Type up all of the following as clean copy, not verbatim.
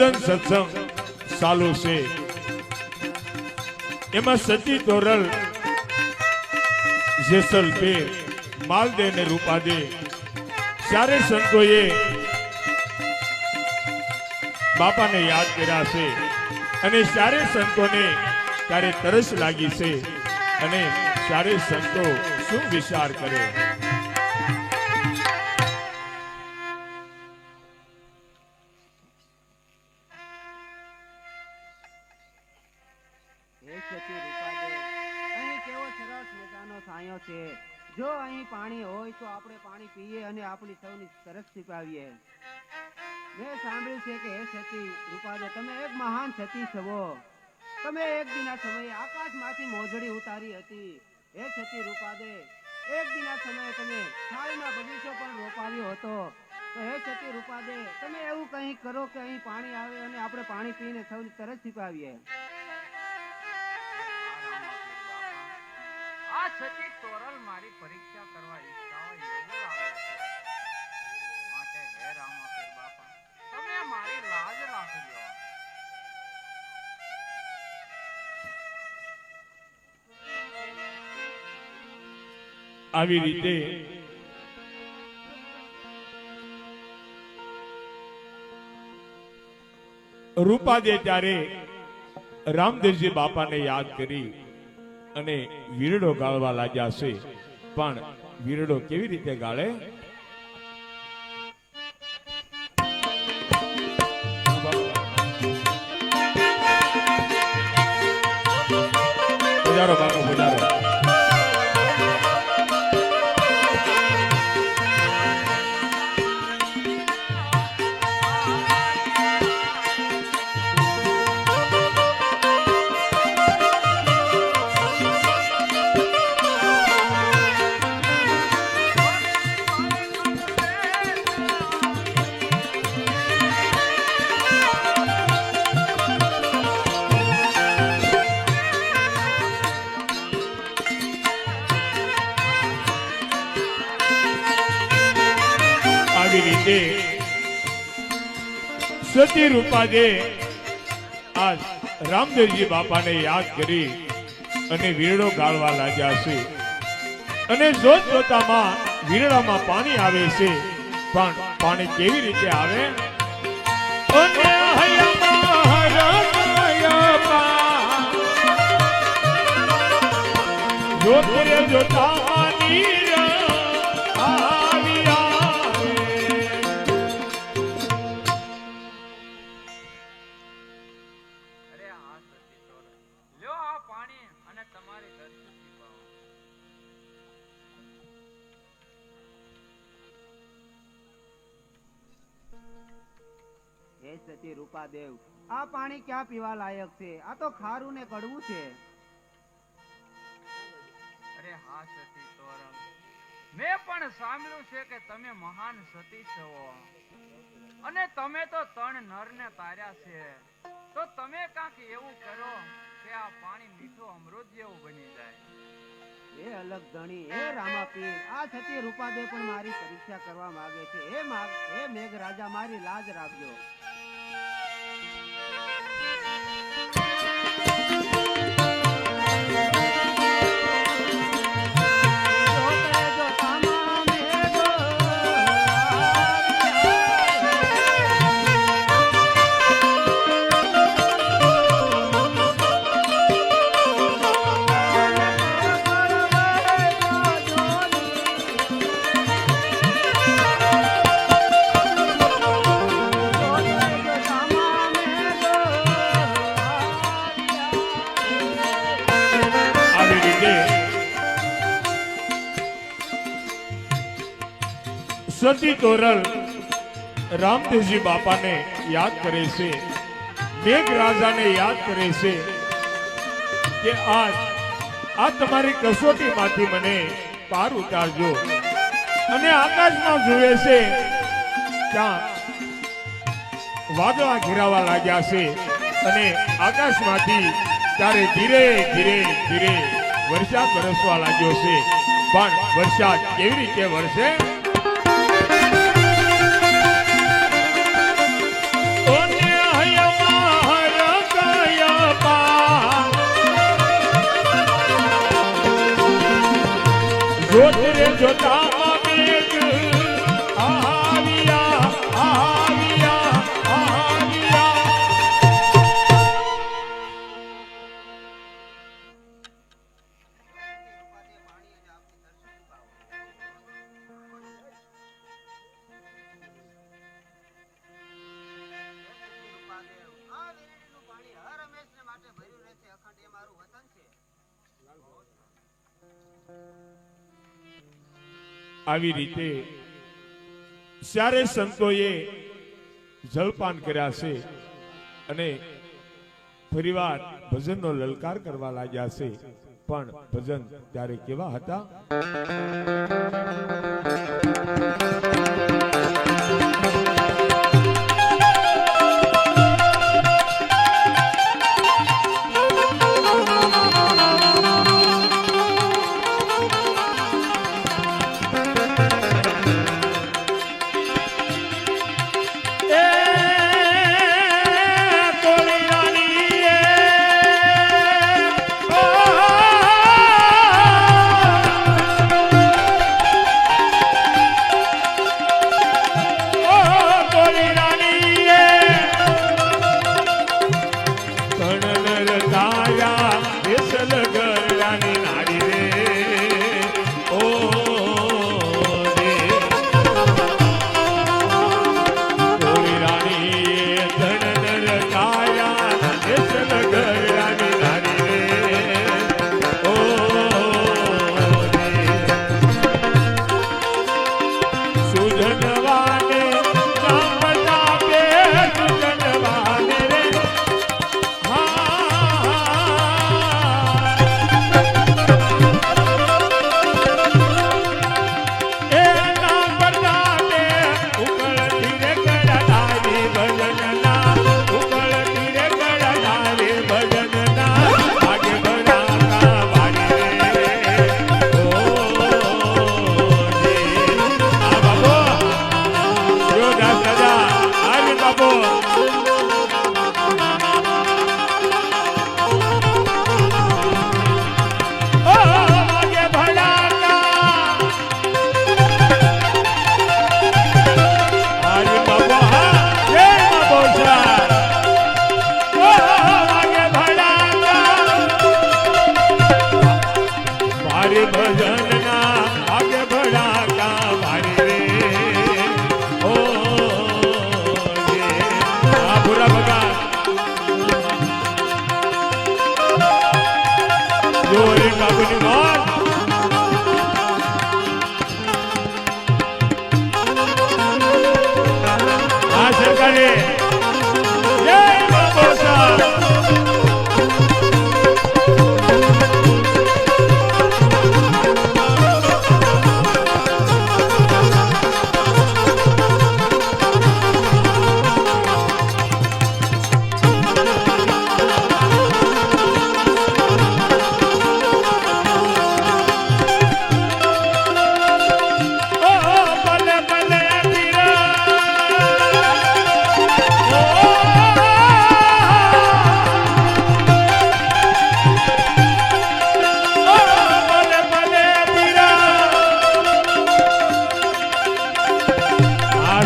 ભજન સત્સંગ ચાલુ છે એમાં સતી તોરલ જેસલપેર માલદેવ ને રૂપાદે ચારે સંતોએ બાપાને યાદ કર્યા છે અને ચારે સંતોને ત્યારે તરસ લાગી છે અને ચારે સંતો શું વિચાર કરે જો અહીં પાણી હોય તો આપણે પાણી પીએ અને આપણી સૌની તરસ છીપાવીએ. મેં સાંભળ્યું છે કે હે સતી રૂપાદે તમે એક મહાન સતી છો. તમે એક દિના સમયે આકાશમાંથી મોજડી ઉતારી હતી. હે સતી રૂપાદે એક દિના સમયે તમે છાલમાં બગીચો પણ રોપાવ્યો હતો. તો હે સતી રૂપાદે તમે એવું કંઈ કરો કે અહીં પાણી આવે અને આપણે પાણી પીને સૌની તરસ છીપાવીએ. આ સતી તોરલ મારી પરીક્ષા કરવા ઈચ્છા હોય એવું લાગે છે. માટે હે રામાપીર બાપા તમે મારી લાજ રાખજો. આવી રીતે રૂપાદે ત્યારે રામદેવજી બાપાને યાદ કરી અને વીરડો ગાળવા લાગ્યા છે. પણ વીરડો કેવી રીતે ગાળે? બજારો બાપુ બજારો. સતી રૂપાદે આજ રામદેવજી બાપાને યાદ કરી અને વીરડો ગાળવા લાગ્યા છે. અને જોત જોતામાં વીરડામાં પાણી આવે છે. પણ પાણી કેવી રીતે આવે? જોતા સતી રૂપાદેવ આ પાણી ક્યાં પીવા લાયક છે? આ તો ખારું ને કડવું છે. અરે હા સતી તોરલ મેં પણ સાંભળ્યું છે કે તમે મહાન સતી છો અને તમે તો 3 નરને તાર્યા છે. તો તમે કાંક એવું કરો કે આ પાણી મીઠું અમૃત જેવું બની જાય. એ અલગ ધણી હે રામાપીર આ સતી રૂપાદેવ પણ મારી પરીક્ષા કરવા માંગે છે. હે મેઘ રાજા મારી લાજ રાખજો. સતી તોરલ રામદેવજી બાપાને યાદ કરે છે. મેઘ રાજાને યાદ કરે છે કે આ તમારી કસોટીમાંથી મને પાર ઉતારજો. અને આકાશમાં જુએ છે ત્યાં વાદળા ઘેરાવા લાગ્યા છે અને આકાશમાંથી ત્યારે ધીરે ધીરે ધીરે વરસાદ વરસવા લાગ્યો છે. પણ વરસાદ કેવી રીતે વરસે? Oh, yeah, ને ભર્યું રહેશે અખંડ એ મારું વતન છે. આવી રીતે ચારે સંતોએ જલપાન કર્યા છે અને ફરીવાર ભજનનો લલકાર કરવા લાગ્યા છે. પણ ભજન ત્યારે કેવા હતા?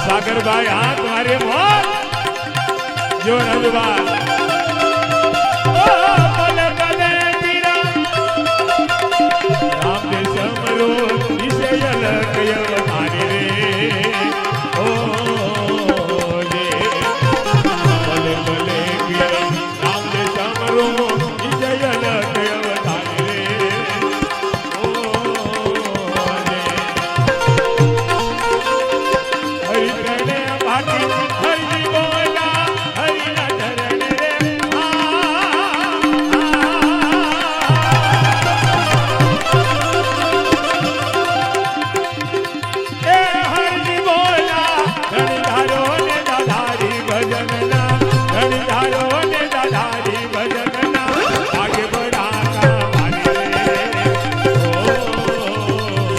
સાગરભાઈ હા તમારે મોત જો રવિવાર રામ દે સમરો વિષયલ કયો મારે રે ઓ રે ભલે ભલે રામ દે સમરો વિષયલ કયો મારે રે ઓ રે હરિ કરણે બાકી હરિ બોલા હરિ ના ચરણ રે એ હરિ બોલા ધણધારો ને દાધારી ભજનના ધણધારો ને દાધારી ભજનના આગે બડા કા મારે ઓ રે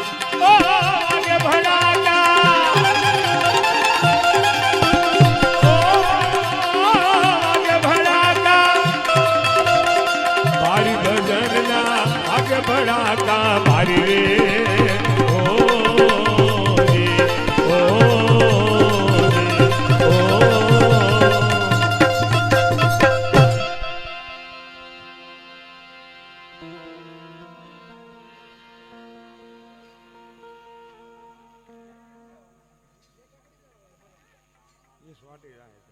आगे बढ़ाना आगे बढ़ाना भारी भजनना आगे बढ़ाता भारी रे ओ रे ओ रे ओ સ્વાટી જાય છે.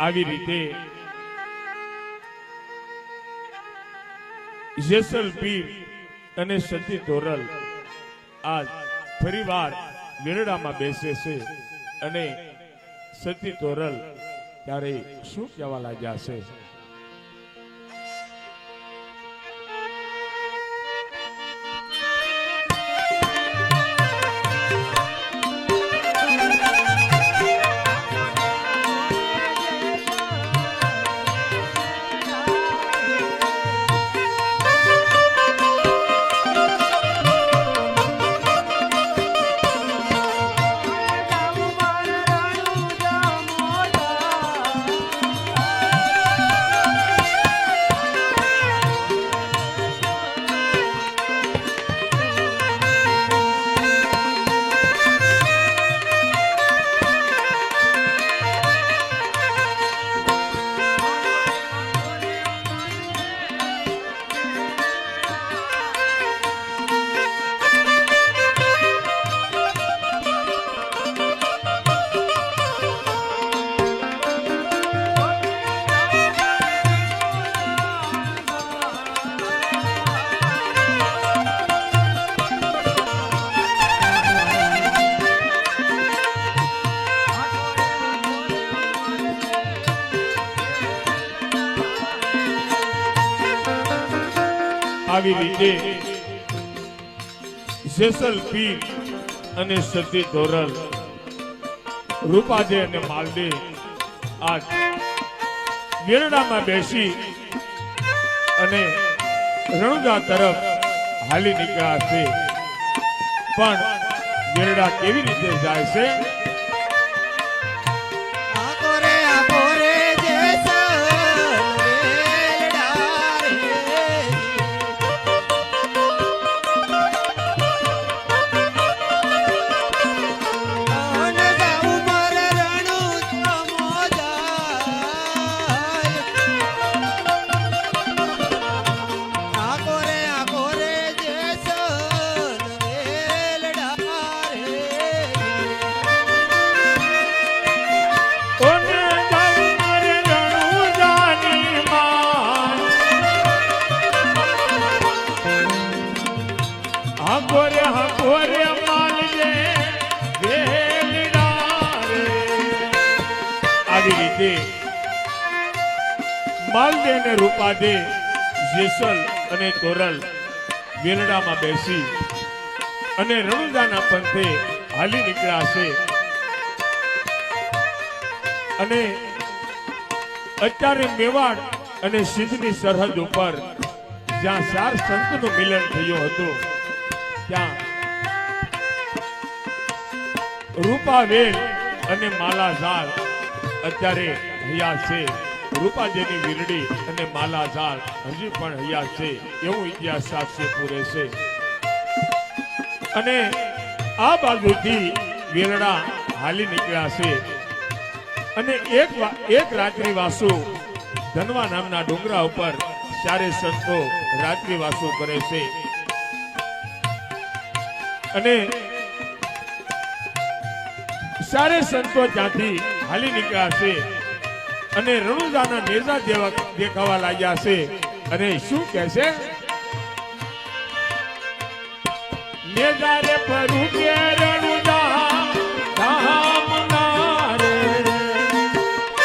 આવી રીતે જેસલ પીર અને સતી તોરલ આજ ફરીવાર વેરડામાં બેસે છે અને સતી તોરલ ત્યારે શું કહેવા લાગ્યા છે? આવી રીતે જેસલ પીર અને સતી તોરલ રૂપાદે અને માલદે આજ વેરડામાં બેસી અને રણુજા તરફ હાલી નીકળ્યા છે. પણ વેરડા કેવી રીતે જાય છે? આવી રીતે માલદે અને રૂપાદે જેસલ અને તોરલ વેલડામાં બેસી અને રણુજાના પંથે હાલી નીકળ્યા છે. અને અત્યારે મેવાડ અને સિંધની સરહદ ઉપર જ્યાં 4 સંતનું મિલન થયું હતું ત્યાં રૂપાવેલ અને માલાઝાર અત્યારે હૈયા છે. રૂપાદેની વીરડી અને માલાઝાર હજી પણ હૈયા છે એવું ઇતિહાસ સાક્ષી પૂરે છે. અને આ બાજુથી વેરડા હાલી નીકળ્યા છે અને એક રાત્રિ વાસુ ધનવા નામના ડુંગરા ઉપર 4 સંતો રાત્રિ વાસુ કરે છે. અને 4 સંતો ત્યાંથી હાલી નીકળ્યા છે અને રણુજાના નેજા દેખાવા લાગ્યા છે. અને શું કહે છે? નેજા રે ફરું કે રણુજા ધામ ના રે,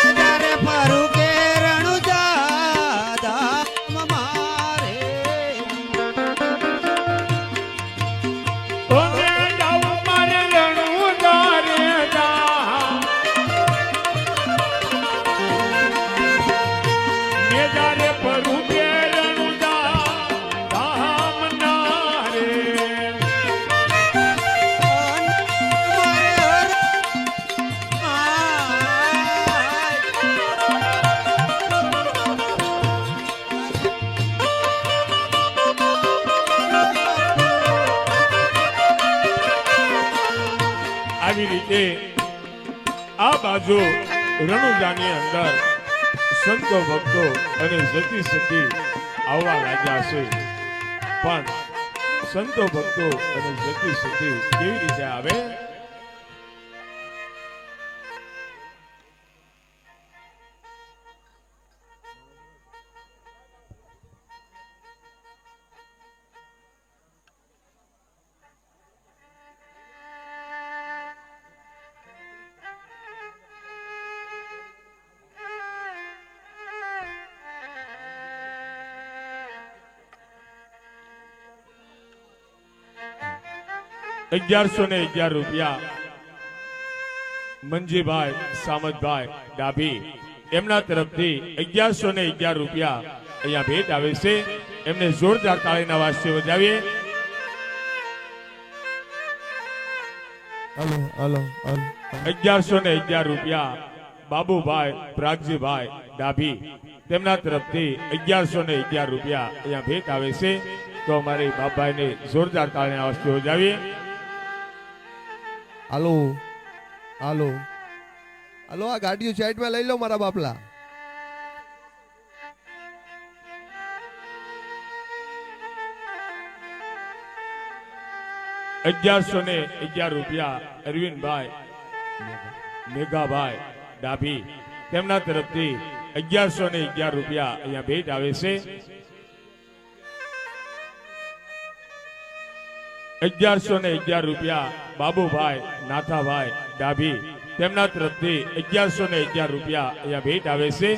નેજા રે ફરું કે રણુજા ધામ મારે, ઓ નેજા મારે રણુજા રે ધામ, રીતે આ બાજુ રણુજાની અંદર સંતો ભક્તો અને જતી સતી આવવા લાગ્યા છે, પણ સંતો ભક્તો અને જતી સતી કેવી રીતે આવે? ₹1111 મંજીભાઈ સામતભાઈ ડાભી એમના તરફથી ₹1111 અહીંયા ભેટ આવે છે. એમને જોરદાર તાળીના વાસ્ય બજાવીએ. ₹1111 બાબુભાઈ પ્રાગજીભાઈ ડાભી તેમના તરફથી ₹1111 અહીંયા ભેટ આવે છે. તો અમારી બાપભાઈને જોરદાર તાળીના વાસ્ય બજાવીએ. હાલો હાલો હાલો, આ ગાડીઓ સાઈડમાં લઈ લો મારા બાપલા. ₹1111 અરવિંદભાઈ મેઘાભાઈ ડાભી તેમના તરફથી ₹1111 અહીંયા ભેટ આવે છે. ₹1111 બાબુભાઈ નાથાભાઈ ડાભી તેમના તરફથી ₹1111 અહીંયા ભેટ આવે છે.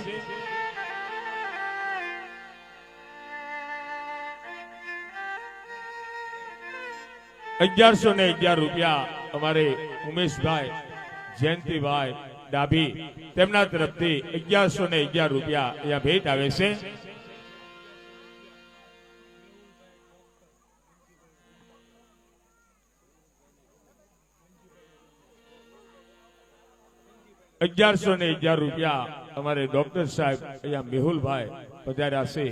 ₹1111 અમારે ઉમેશભાઈ જયંતિભાઈ ડાભી તેમના તરફથી ₹1111 અહીંયા ભેટ આવે છે. ₹1111 અમારે ડોક્ટર સાહેબ અહીંયા મેહુલભાઈ પધાર્યા છે,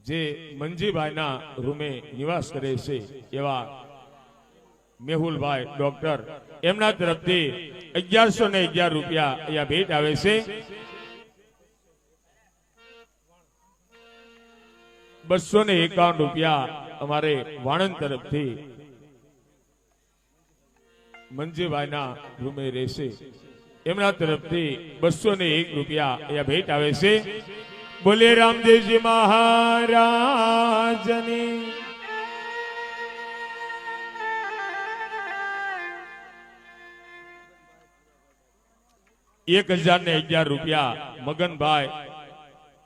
જે મંજીભાઈના રૂમે નિવાસ કરે છે એવા મેહુલભાઈ ડોક્ટર એમના તરફથી ₹1111 અહીંયા ભેટ આવે છે. ₹251 અમારે વાણંદ તરફથી મંજીભાઈના રૂમે રહેશે એમના તરફથી ₹201 અહીંયા ભેટ આવે છે. બોલે રામદેવજી મહારાજની. ₹1011 મગનભાઈ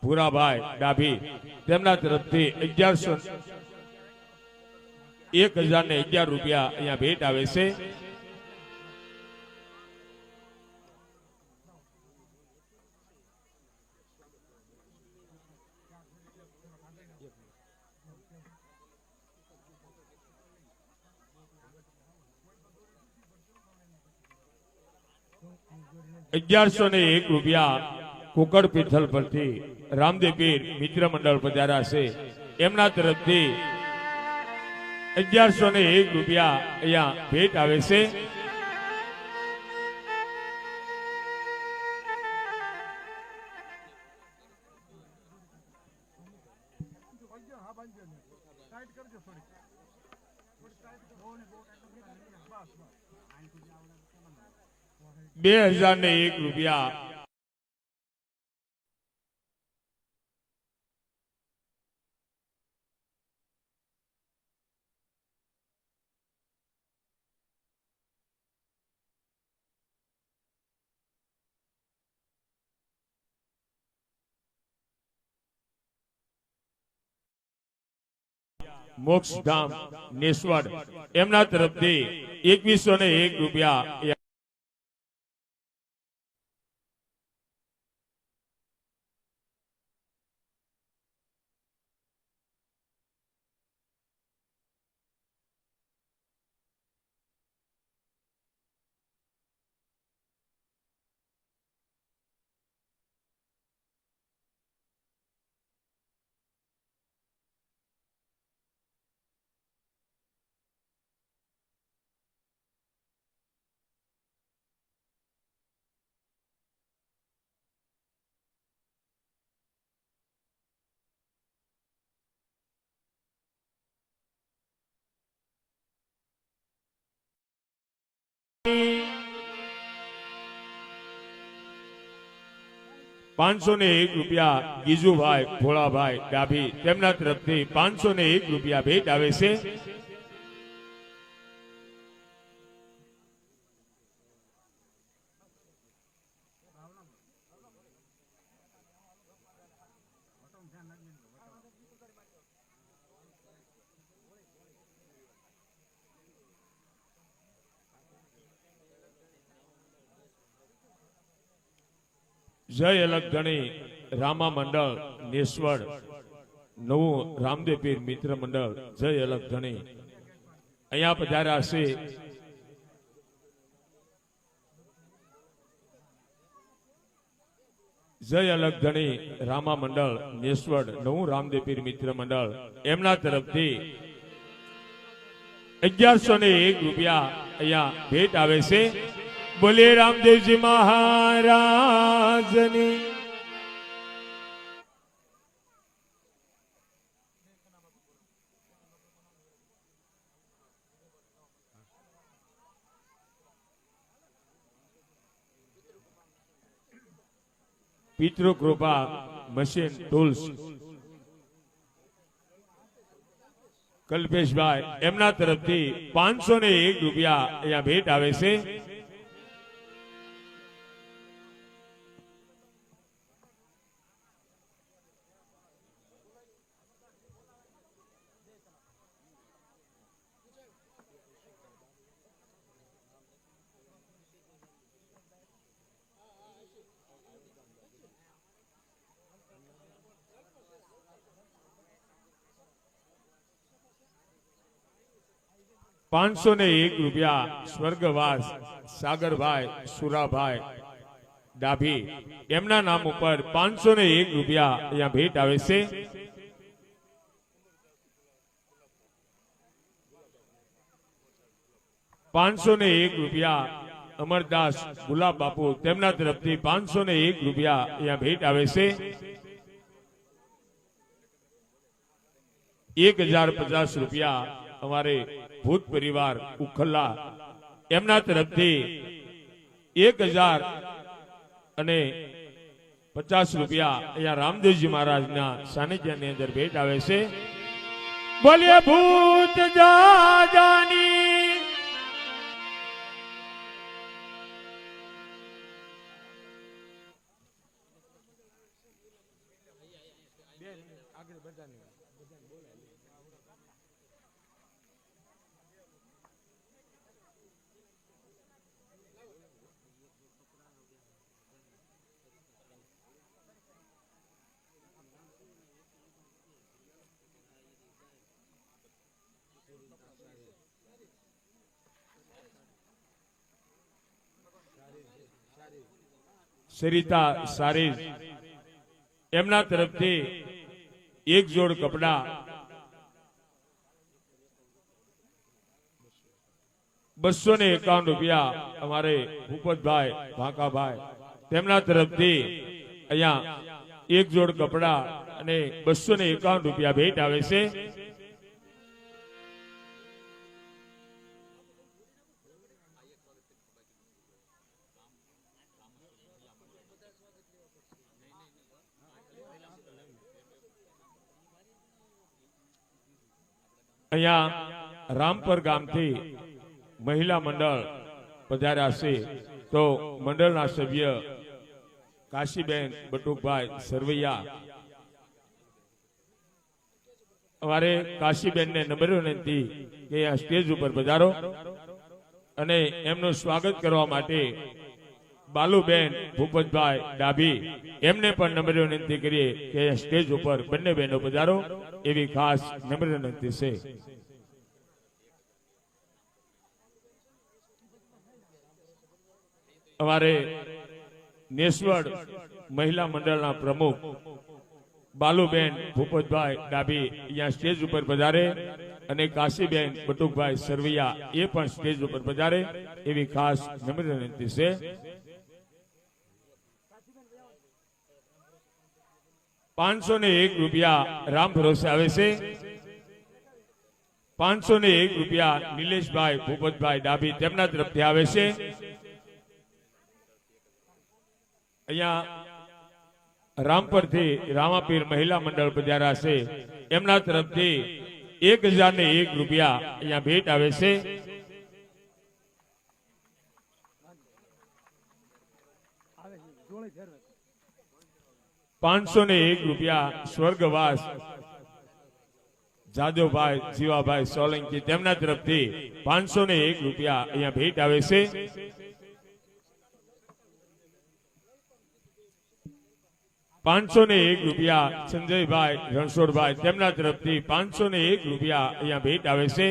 ભૂરાભાઈ ડાભી તેમના તરફથી ₹1011 અહીંયા ભેટ આવે છે. ₹1101 કુકડ પીઠલ પરથી રામદેવ પીર મિત્ર મંડળ પધાર્યા છે એમના તરફથી ₹1101 અહીંયા ભેટ આવે છે. ₹2001 મોક્ષધામ નેસવડ એમના તરફથી ₹2101 501 રૂપિયા ગીજુભાઈ ભોળાભાઈ ડાભી તેમના તરફથી 501 રૂપિયા ભેટ આવે છે. જય અલગ ધણી રામા મંડળ નેસવડ નવું રામદેવ પીર મિત્ર મંડળ જય અલગ ધણી અહીંયા પધાર્યા છે. જય અલગ ધણી રામા મંડળ નેસવડ નવું રામદેવ પીર મિત્ર મંડળ એમના તરફથી 1101 રૂપિયા અહીંયા ભેટ આવે છે. બોલે રામદેવજી મહારાજની. પિતૃ કૃપા મશીન ટૂલ્સ કલ્પેશભાઈ એમના તરફથી 501 રૂપિયા અહીંયા ભેટ આવે છે. ₹501 રૂપિયા સ્વર્ગવાસ સાગરભાઈ સુરાભાઈ ડાભી એમના નામ ઉપર 501 રૂપિયા અહીંયા ભેટ આવે છે. ₹501 અમરદાસ ગુલાબ બાપુ તેમના તરફથી 501 રૂપિયા અહીંયા ભેટ આવે છે. 1050 રૂપિયા અમારે ભૂત પરિવાર ઉખલ્લા એમના તરફથી 1050 રૂપિયા અહીંયા રામદેવજી મહારાજના સાનિધ્યની અંદર ભેટ આવે છે. બોલીએ ભૂત દાદાની. સરિતા સારીજ એમના તરફથી 1 જોડ કપડા 251 રૂપિયા અમારે ભૂપતભાઈ ભાકાભાઈ તેમના તરફથી અહીંયા 1 જોડ કપડા અને 251 રૂપિયા ભેટ આવે છે. અહીંયા રામપર ગામથી મહિલા મંડળ પધાર્યા છે. તો મંડળના સભ્ય કાશીબેન બટુકભાઈ સરવૈયા અમારે કાશીબેનને નમ્ર વિનંતી કે આ સ્ટેજ ઉપર પધારો અને એમનું સ્વાગત કરવા માટે બાલુબેન ભૂપતભાઈ ડાભી એમને પણ નમ્ર વિનંતી કરીએ કે સ્ટેજ ઉપર બંને બહેનો પધારો એવી ખાસ નમ્ર વિનંતી છે. અમારે નેસવડ મહિલા મંડળના પ્રમુખ બાલુબેન ભૂપતભાઈ ડાભી અહીંયા સ્ટેજ ઉપર પધારે અને કાશીબેન બટુકભાઈ સરવૈયા એ પણ સ્ટેજ ઉપર પધારે એવી ખાસ નમ્ર વિનંતી છે. ₹501 રામ ભરોસે આવે છે. 501 નિલેશભાઈ ભૂપતભાઈ ડાભી તેમના તરફથી આવે છે. અહીંયા રામપરથી રામાપીર મહિલા મંડળ પધાર્યા છે, એમના તરફથી 1001 રૂપિયા અહીંયા ભેટ આવે છે. ₹501 રૂપિયા સ્વર્ગવાસ જાદવભાઈ જીવાભાઈ સોલંકી તેમના તરફથી 501 રૂપિયા અહીંયા ભેટ આવે છે. ₹501 રૂપિયા સંજયભાઈ રણછોડભાઈ તેમના તરફથી 501 રૂપિયા અહીંયા ભેટ આવે છે.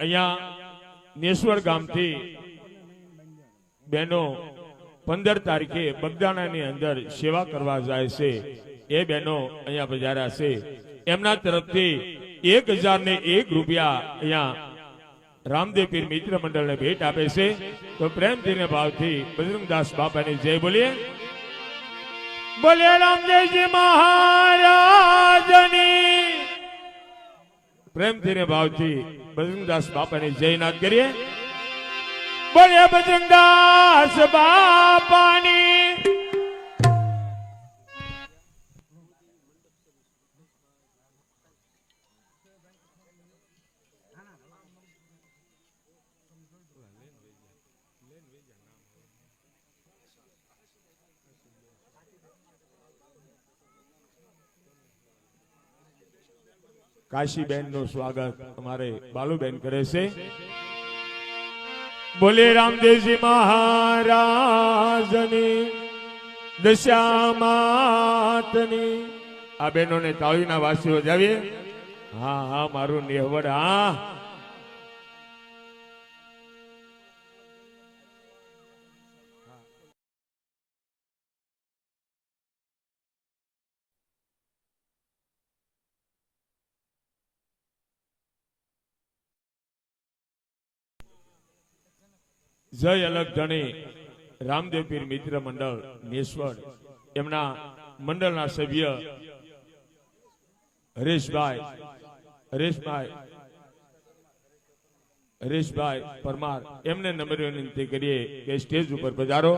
અહીંયા નેસવડ ગામથી બહેનો 15 તારીખે બગદાણાની અંદર સેવા કરવા જાય છે. એ બહેનો અહીંયા પધાર્યા છે, એમના તરફથી 1001 રૂપિયા અહીંયા રામદેવ પીર મિત્ર મંડળને ભેટ આપે છે. તો પ્રેમથી ને ભાવથી બજરંગદાસ બાપાની જય બોલીએ. બોલીએ રામદેવજી મહારાજની. પ્રેમથી ને ભાવથી બજરંગદાસ બાપાની જય નાદ કરીએ. બોલીએ બજરંગદાસ બાપાની. કાશીબેન નું સ્વાગત અમારે બાલુબેન કરે છે. બોલે રામદેવજી મહારાજની દશામાતની. આ બહેનોને તાળીના વાસીઓ જાવીએ. હા હા મારું નેહવડ. હા જય અલગ ધણી રામદેવ પીર મિત્ર મંડળ નેસવડ, એમના મંડળના સભ્ય હરેશભાઈ પરમાર, એમને નમ્ર વિનંતી કરીએ કે સ્ટેજ ઉપર પધારો.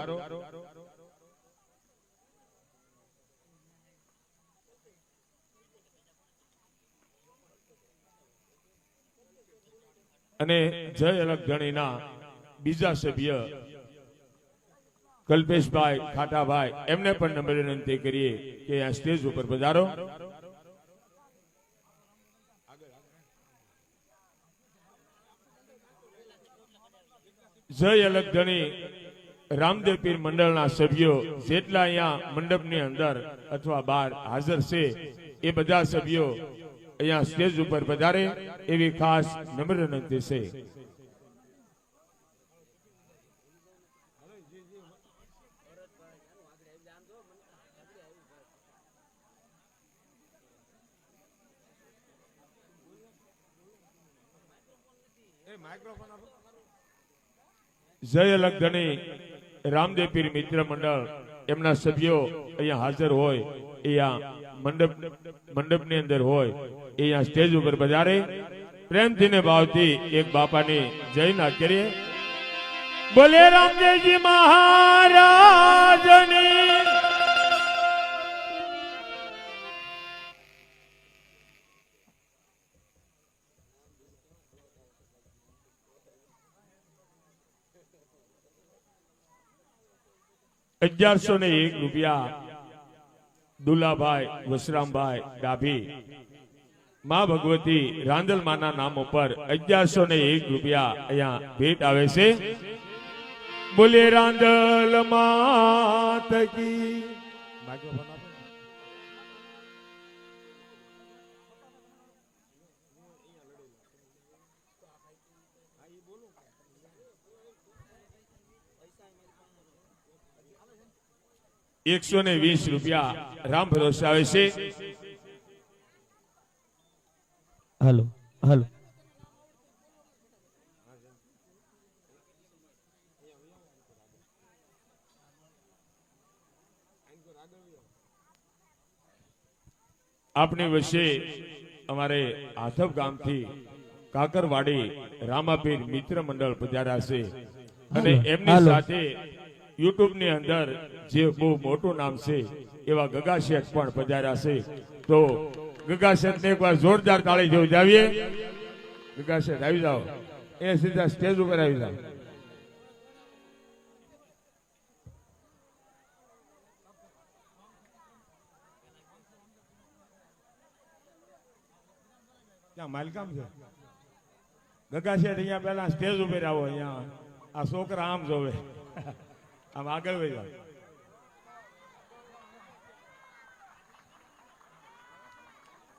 અને જય અલગ ધણીના બીજા સભ્ય કલ્પેશભાઈ ખાટાભાઈ, એમને પણ નમ્ર વિનંતી કરીએ કે આ સ્ટેજ ઉપર પધારો. જય અલગ ધણી રામદેવ પીર મંડળના સભ્યો જેટલા અહીંયા મંડપની અંદર અથવા બહાર હાજર છે, એ બધા સભ્યો અહીંયા સ્ટેજ ઉપર પધારે એવી ખાસ નમ્ર વિનંતી છે. જય અલગ ધણી રામદેવ પીર મિત્ર મંડળ, એમના સભ્યો અહીંયા હાજર હોય, અહીંયા મંડપની અંદર હોય, અહીંયા સ્ટેજ ઉપર પધારે. પ્રેમથી ને ભાવથી એક બાપાની જય ના કરીએ. બોલે રામદેવજી મહારાજની. ₹1101 દુલાભાઈ વસરામભાઈ ડાભી, માં ભગવતી રાંદલમાના નામ ઉપર ₹1101 અહીંયા ભેટ આવે છે. બોલે રાંદલ માત કી. ₹120 રામ ભરોસે આવે છે. હાલો હાલો. આપણી વચ્ચે અમારે આથપ ગામથી કાકરવાડી રામાપીર મિત્ર મંડળ પધાર્યા છે અને એમની હાલો. સાથે યુટ્યુબ ની અંદર જે બહુ મોટું નામ છે એવા ગગા શેઠ પણ પધાર્યા છે. તો ગગા શેઠ ને એકવાર જોરદાર તાળી જેવું જાવીએ. ગગા શેઠ આવી જાઓ, એ સીધા સ્ટેજ ઉપર આવી જાઓ. ક્યાં માલકામ છે? ગગા શેઠ અહીંયા પેલા સ્ટેજ ઉપર આવો. અહીંયા આ છોકરા આમ જોવે, આમ આગળ વહી જાઓ.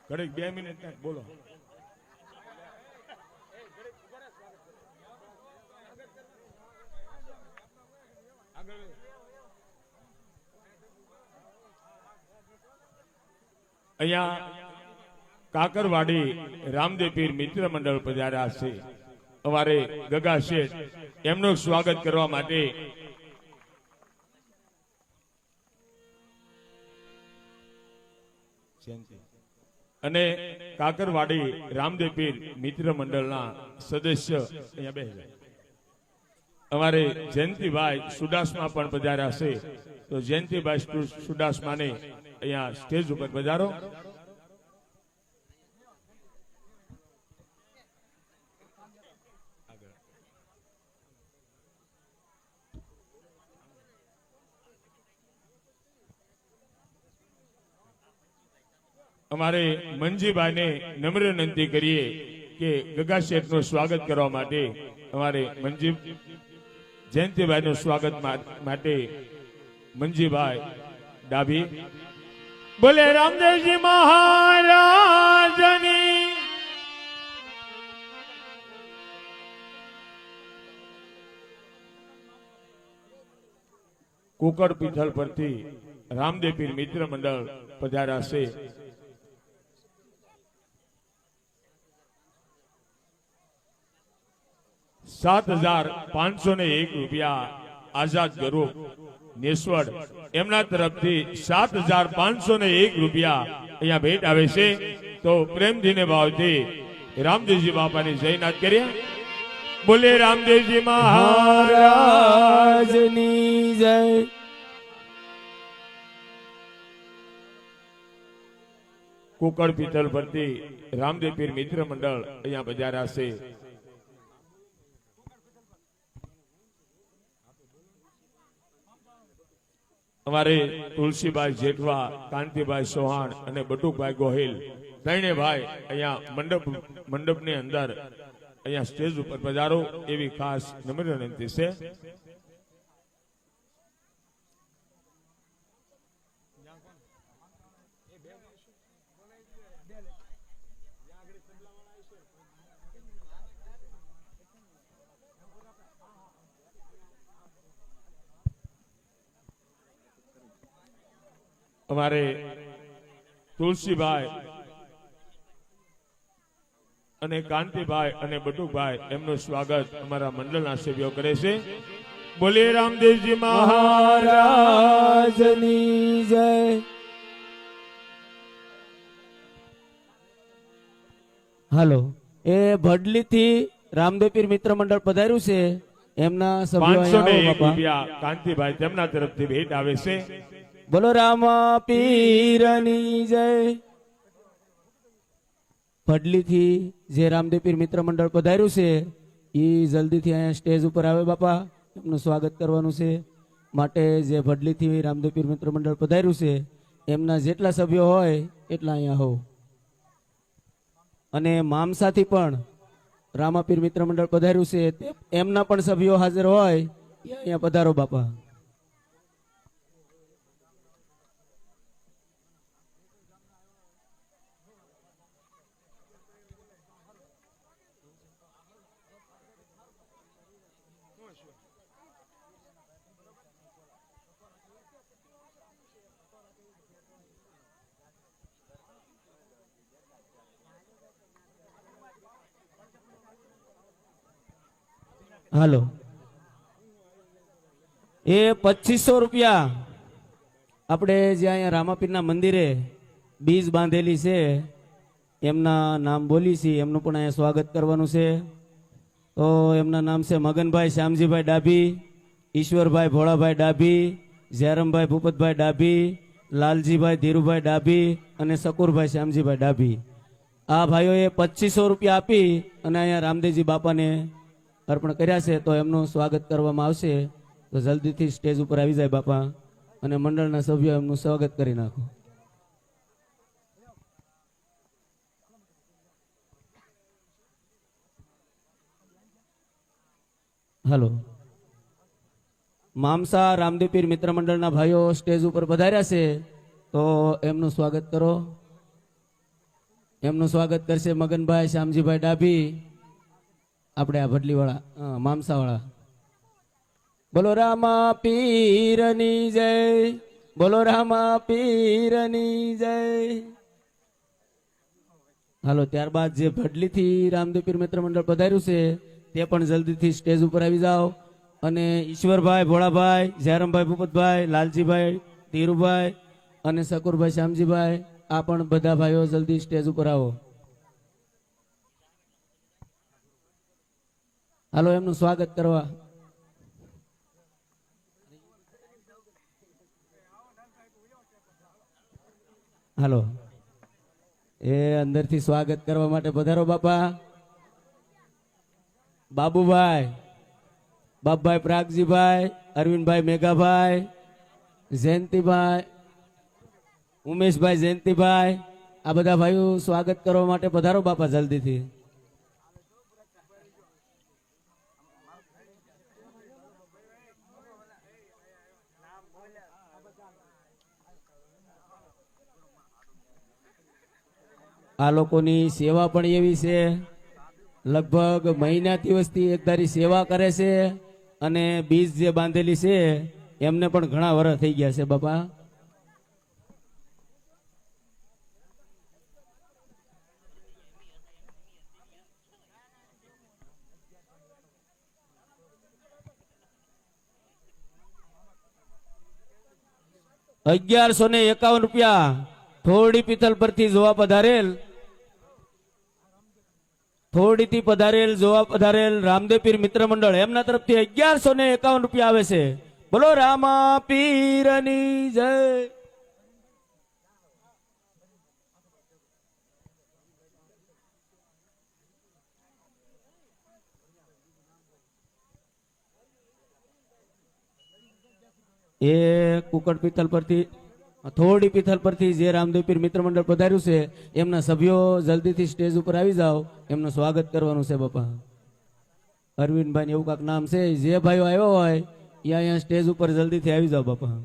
ઘડીક 2 મિનિટ ક્યાંક બોલો. અહીંયા કાકરવાડી રામદેવ પીર મિત્ર મંડળ પધાર્યા છે. અમારે ગગા શેઠ એમનું સ્વાગત કરવા માટે અને કાકરવાડી રામદેવ પીર મિત્ર મંડળના સદસ્ય અહીંયા બેસે. અમારે જયંતિભાઈ સુડાસમા પણ પધાર્યા છે. તો જયંતિભાઈ સુડાસમાને અહીંયા સ્ટેજ ઉપર પધારો. અમારે મંજીભાઈને નમ્ર વિનંતી કરીએ કે ગગા શેઠનું સ્વાગત કરવા માટે અમારે જયંતિભાઈનું સ્વાગત માટે મંજીભાઈ ડાભી. બોલે રામદેવજી મહારાજની. કુકડ પીથલ પરથી રામદેવ પીર મિત્ર મંડળ પધાર્યા છે. 7,501 રૂપિયા આઝાદ ગરુપ નેસવડ એમના તરફથી 7,501 રૂપિયા અહીંયા ભેટ આવે છે. તો પ્રેમથી ને ભાવથી રામદેવજી બાપાની જયનાથ કરીએ. બોલે રામદેવજી મહારાજની જય. કુકડ પીતલ પરથી રામદેવ પીર મિત્ર મંડળ અહીંયા પધાર્યા છે. અમારે તુલસીભાઈ જેઠવા, કાંતિભાઈ ચૌહાણ અને બટુકભાઈ ગોહિલ ત્રણે ભાઈ અહીંયા મંડપની અંદર અહીંયા સ્ટેજ ઉપર પધારો એવી ખાસ નમ્ર વિનંતી છે. અમારે તુલસીભાઈ અને કાંતિભાઈ અને બટુકભાઈ એમનું સ્વાગત અમારા મંડળના સભ્યો કરે છે. બોલે રામદેવજી મહારાજની જય. હાલો. એ ભડલી થી રામદેવ પીર મિત્ર મંડળ પધાર્યું છે. એમના સભ્યો અહીંયા આવો 501 બાપા. રૂપિયા કાંતિભાઈ તેમના તરફથી ભેટ આવે છે. બોલો રામા પીરની જય. ભડલી થી જે રામદેવ પીર મિત્ર મંડળ પધાર્યું છે એ જલ્દીથી અહીંયા સ્ટેજ ઉપર આવે બાપા. એમનું સ્વાગત કરવાનું છે. માટે જે ભડલી થી રામદેવ પીર મિત્ર મંડળ પધાર્યું છે એમના જેટલા સભ્યો હોય એટલા અહીંયા હો. અને મામસાથી પણ રામાપીર મિત્ર મંડળ પધાર્યું છે એમના પણ સભ્યો હાજર હોય એ અહીંયા પધારો બાપા. હાલો. એ 2500 રૂપિયા આપણે જે અહીંયા રામાપીરના મંદિરે બીજ બાંધેલી છે એમના નામ બોલી છીએ એમનું પણ અહીંયા સ્વાગત કરવાનું છે. તો એમના નામ છે મગનભાઈ શ્યામજીભાઈ ડાભી, ઈશ્વરભાઈ ભોળાભાઈ ડાભી, જયરામભાઈ ભૂપતભાઈ ડાભી, લાલજીભાઈ ધીરુભાઈ ડાભી અને શકુરભાઈ શ્યામજીભાઈ ડાભી. આ ભાઈઓએ 2500 રૂપિયા આપી અને અહીંયા રામદેવજી બાપાને અર્પણ કર્યા છે. તો એમનું સ્વાગત કરવામાં આવશે. તો જલ્દીથી સ્ટેજ ઉપર આવી જાય બાપા અને મંડળના સભ્યો એમનું સ્વાગત કરી નાખો. હાલો, મામસા રામદેવપીર મિત્ર મંડળના ભાઈઓ સ્ટેજ ઉપર પધાર્યા છે. તો એમનું સ્વાગત કરો. એમનું સ્વાગત કરશે મગનભાઈ શ્યામજીભાઈ ડાભી, આપણે આ ભડલીવાળા મામસાવાળા. બોલો રામા પીરની જય, બોલો રામા પીરની જય. હાલો, ત્યારબાદ જે ભડલીથી રામદેવપીર મિત્ર મંડળ પધાર્યું છે તે પણ જલ્દીથી સ્ટેજ ઉપર આવી જાઓ. અને ઈશ્વરભાઈ ભોળાભાઈ, જયરામભાઈ ભૂપતભાઈ, લાલજીભાઈ ધીરુભાઈ અને શકુરભાઈ શ્યામજીભાઈ, આ પણ બધા ભાઈઓ જલ્દી સ્ટેજ ઉપર આવો. હાલો, એમનું સ્વાગત કરવા. હાલો, એ અંદરથી સ્વાગત કરવા માટે પધારો બાપા. બાબુભાઈ, બાપભાઈ પ્રાગજીભાઈ, અરવિંદભાઈ મેઘાભાઈ, જયંતિભાઈ, ઉમેશભાઈ જયંતિભાઈ, આ બધા ભાઈઓ સ્વાગત કરવા માટે પધારો બાપા જલ્દીથી. આ લોકોની સેવા પણ એવી છે, લગભગ મહિના દિવસથી એક ધારી સેવા કરે છે અને બીજ જે બાંધેલી છે એમને પણ ઘણા વર્ષ થઈ ગયા છે બાપા. ₹1151 થોડી પિથલ પરથી જોવા પધારેલ, થોડીથી પધારેલ જોવા પધારેલ રામદેવપીર મિત્ર મંડળ એમના તરફથી ₹1151 આવે છે. બોલો રામા પીરની જય. એ કુકડ પિથલ પરથી, થોડી પિથલ પરથી જે રામદેવપીર મિત્ર મંડળ પધાર્યું છે એમના સભ્યો જલ્દીથી સ્ટેજ ઉપર આવી જાઓ, એમનું સ્વાગત કરવાનું છે બાપા. અરવિંદભાઈ એવું કાંક નામ છે. જે ભાઈઓ આવ્યો હોય એ અહીંયા સ્ટેજ ઉપર જલ્દીથી આવી જાઓ બાપા.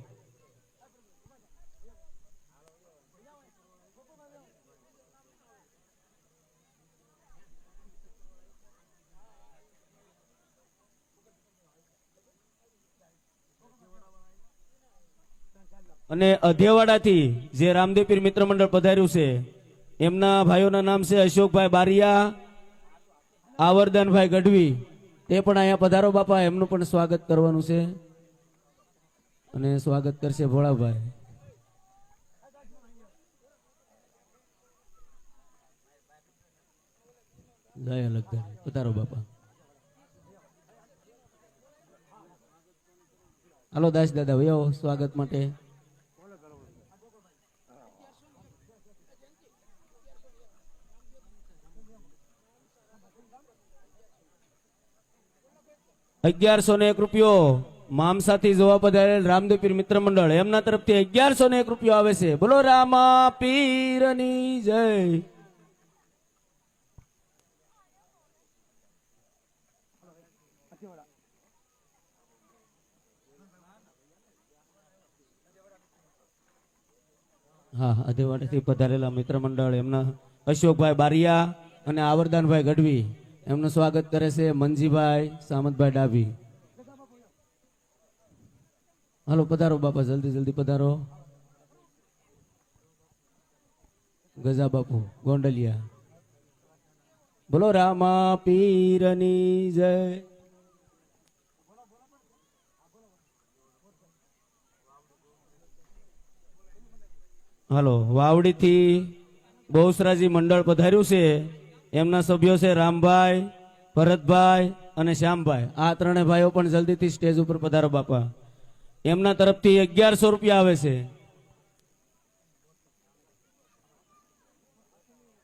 અને અધેવાડાથી જે રામદેવપીર મિત્ર મંડળ પધાર્યું છે એમના ભાઈઓના નામ છે અશોકભાઈ બારિયા, આવરદાનભાઈ ગઢવી, તે પણ અહીંયા પધારો બાપા, એમનું પણ સ્વાગત કરવાનું છે. અને સ્વાગત કરશે ભોળાભાઈ. જય અલગધારી, પધારો બાપા. હાલો દાસ દાદા વયો સ્વાગત માટે. ₹1101 મામસાથી જોવા પધારેલ રામદેવપીર મિત્ર મંડળ એમના તરફથી ₹1101 આવે છે. બોલો રામા પીરની જય. હા, અધેવાડાથી પધારેલા મિત્ર મંડળ એમના અશોકભાઈ બારિયા અને આવરદાનભાઈ ગઢવી એમનું સ્વાગત કરે છે મનજીભાઈ સામતભાઈ ડાભી. હાલો પધારો બાપા, જલ્દી જલ્દી પધારો. ગજા બાપુ ગોંડલિયા. બોલો રામા પીરની જય. હાલો વાવડીથી બહુસરાજી મંડળ પધાર્યું છે. એમના સભ્યો છે રામભાઈ, ભરતભાઈ અને શ્યામભાઈ. આ ત્રણેય ભાઈઓ પણ જલ્દીથી સ્ટેજ ઉપર પધારો બાપા. એમના તરફથી 1100 રૂપિયા આવે છે.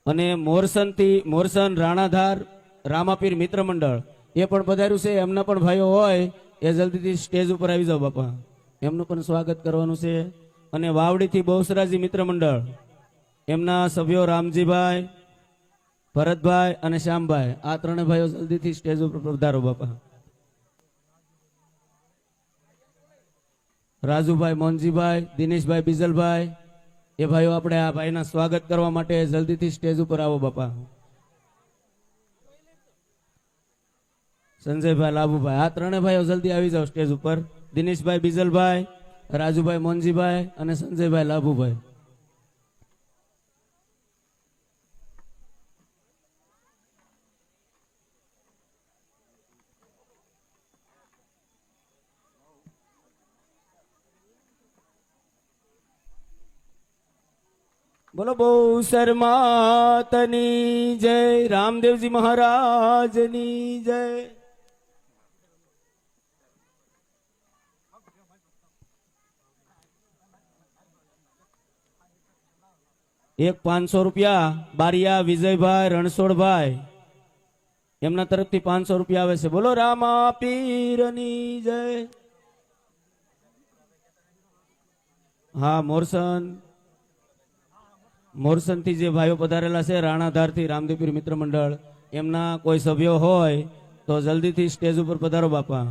અને મોરસન રાણાધાર રામાપીર મિત્ર મંડળ એ પણ પધાર્યું છે. એમના પણ ભાઈઓ હોય એ જલ્દીથી સ્ટેજ ઉપર આવી જાઓ બાપા. એમનું પણ સ્વાગત કરવાનું છે. અને વાવડીથી બહુસરાજી મિત્ર મંડળ એમના સભ્યો રામજીભાઈ, ભરતભાઈ અને શ્યામભાઈ. આ ત્રણેય ભાઈઓ જલ્દીથી સ્ટેજ ઉપર પધારો બાપા. રાજુભાઈ, મોનજીભાઈ, દિનેશભાઈ, બીજલભાઈ એ ભાઈઓ આપણે આ ભાઈના સ્વાગત કરવા માટે જલ્દીથી સ્ટેજ ઉપર આવો બાપા. સંજયભાઈ, લાભુભાઈ, આ ત્રણેય ભાઈઓ જલ્દી આવી જાઓ સ્ટેજ ઉપર. દિનેશભાઈ, બીજલભાઈ, રાજુભાઈ, મોનજીભાઈ અને સંજયભાઈ, લાભુભાઈ. બોલો બહુ શર્માતની જય, રામદેવજી મહારાજની જય. એક 500 રૂપિયા બારિયા વિજયભાઈ, રણછોડભાઈ એમના તરફથી 500 રૂપિયા આવે છે. બોલો રામા પીરની જય. હા, મોરસન થી જે ભાઈઓ પધારેલા છે રાણાધારથી રામદેવપીર મિત્ર મંડળ એમના કોઈ સભ્યો હોય તો જલ્દીથી સ્ટેજ ઉપર પધારો બાપા.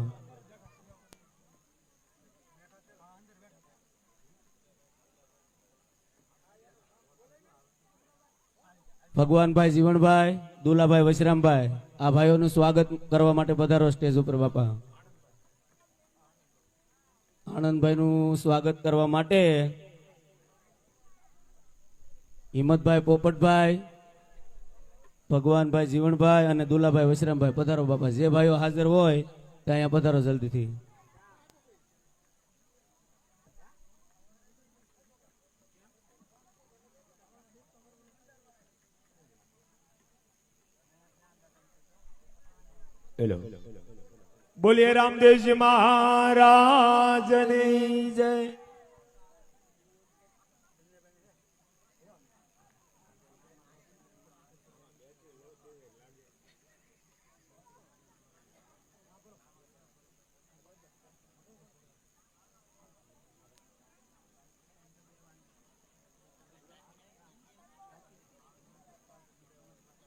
ભગવાનભાઈ, જીવણભાઈ, દુલાભાઈ, વશરામભાઈ આ ભાઈઓનું સ્વાગત કરવા માટે પધારો સ્ટેજ ઉપર બાપા. આનંદભાઈનું સ્વાગત કરવા માટે હિંમતભાઈ, પોપટભાઈ, ભગવાનભાઈ, જીવણભાઈ અને દુલાભાઈ, વશરામભાઈ પધારો બાપા. જે ભાઈઓ હાજર હોય તે અહીંયા પધારો જલ્દીથી. હેલો, બોલીએ રામદેવજી મહારાજની જય.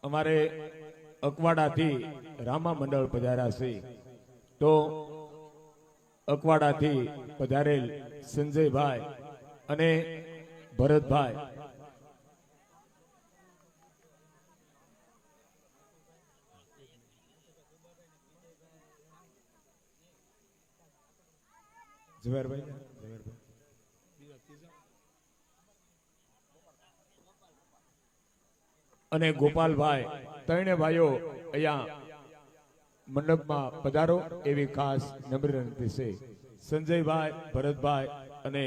અમારે અકવાડાથી રામા મંડળ પધાર્યા છે, તો અકવાડાથી પધારેલ સંજયભાઈ અને ભરતભાઈ અને ગોપાલભાઈ ત્રણે ભાઈઓ અહીંયા મંડપમાં પધારો એવી ખાસ નમ્ર વિનંતી છે. સંજયભાઈ, ભરતભાઈ અને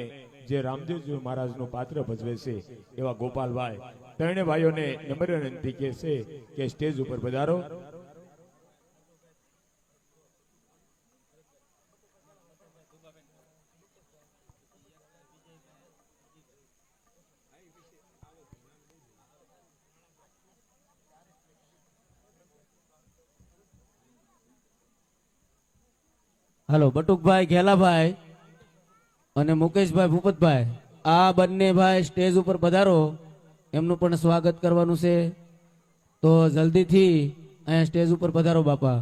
જે રામદેવજી મહારાજનું પાત્ર ભજવે છે એવા ગોપાલભાઈ ત્રણે ભાઈઓને નમ્ર વિનંતી કે છે કે સ્ટેજ ઉપર પધારો. હાલો, બટુકભાઈ, ઘેલાભાઈ અને મુકેશભાઈ, ભૂપતભાઈ આ બંને ભાઈ સ્ટેજ ઉપર પધારો. એમનું પણ સ્વાગત કરવાનું છે, તો જલ્દીથી અહીંયા સ્ટેજ ઉપર પધારો બાપા.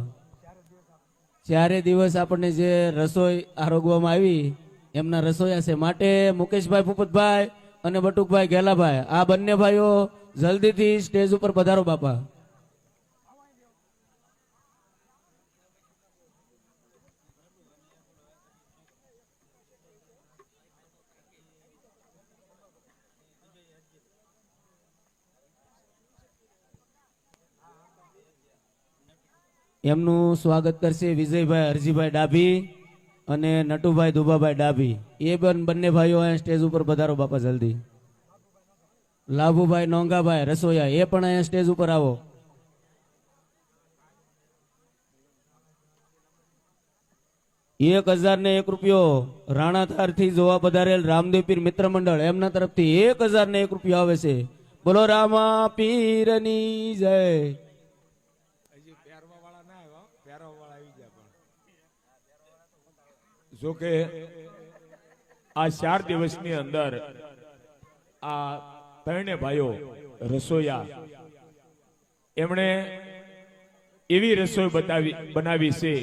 4 દિવસ આપણને જે રસોઈ આરોગવામાં આવી એમના રસોયા છે, માટે મુકેશભાઈ, ભૂપતભાઈ અને બટુકભાઈ, ઘેલાભાઈ આ બંને ભાઈઓ જલ્દીથી સ્ટેજ ઉપર પધારો બાપા. એમનું સ્વાગત કરશે વિજયભાઈ, હરજીભાઈ ડાભી અને નટુભાઈ, દુબાભાઈ ડાભી. એ બંને ભાઈઓ અહીંયા સ્ટેજ ઉપર પધારો બાપા જલ્દી. લાભુભાઈ નોંગાભાઈ રસોયા એ પણ અહીંયા સ્ટેજ ઉપર આવો. ₹1001 રાણાધાર થી જોવા પધારેલ રામદેવ પીર મિત્ર મંડળ એમના તરફથી ₹1001 આવે છે. બોલો રામા પીરની જય. જો કે આ 4 દિવસની અંદર આ ત્રણે ભાઈઓ રસોયા એમણે એવી રસોઈ બનાવી છે,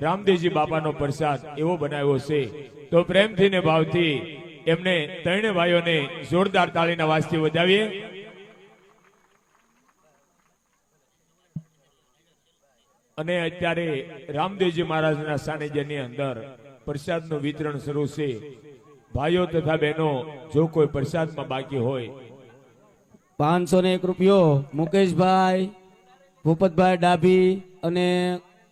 રામદેવજી બાપાનો પ્રસાદ એવો બનાવ્યો છે. તો પ્રેમથી ને ભાવથી એમને ત્રણે ભાઈઓને જોરદાર તાળીના વાજથી વધાવીએ. અને અત્યારે રામદેવજી મહારાજના સાનિધ્યની અંદર પ્રસાદનું વિતરણ શરૂ છે. ભાઈઓ તથા બહેનો જો કોઈ પ્રસાદમાં બાકી હોય ₹501 મુકેશભાઈ ભૂપતભાઈ ડાભી અને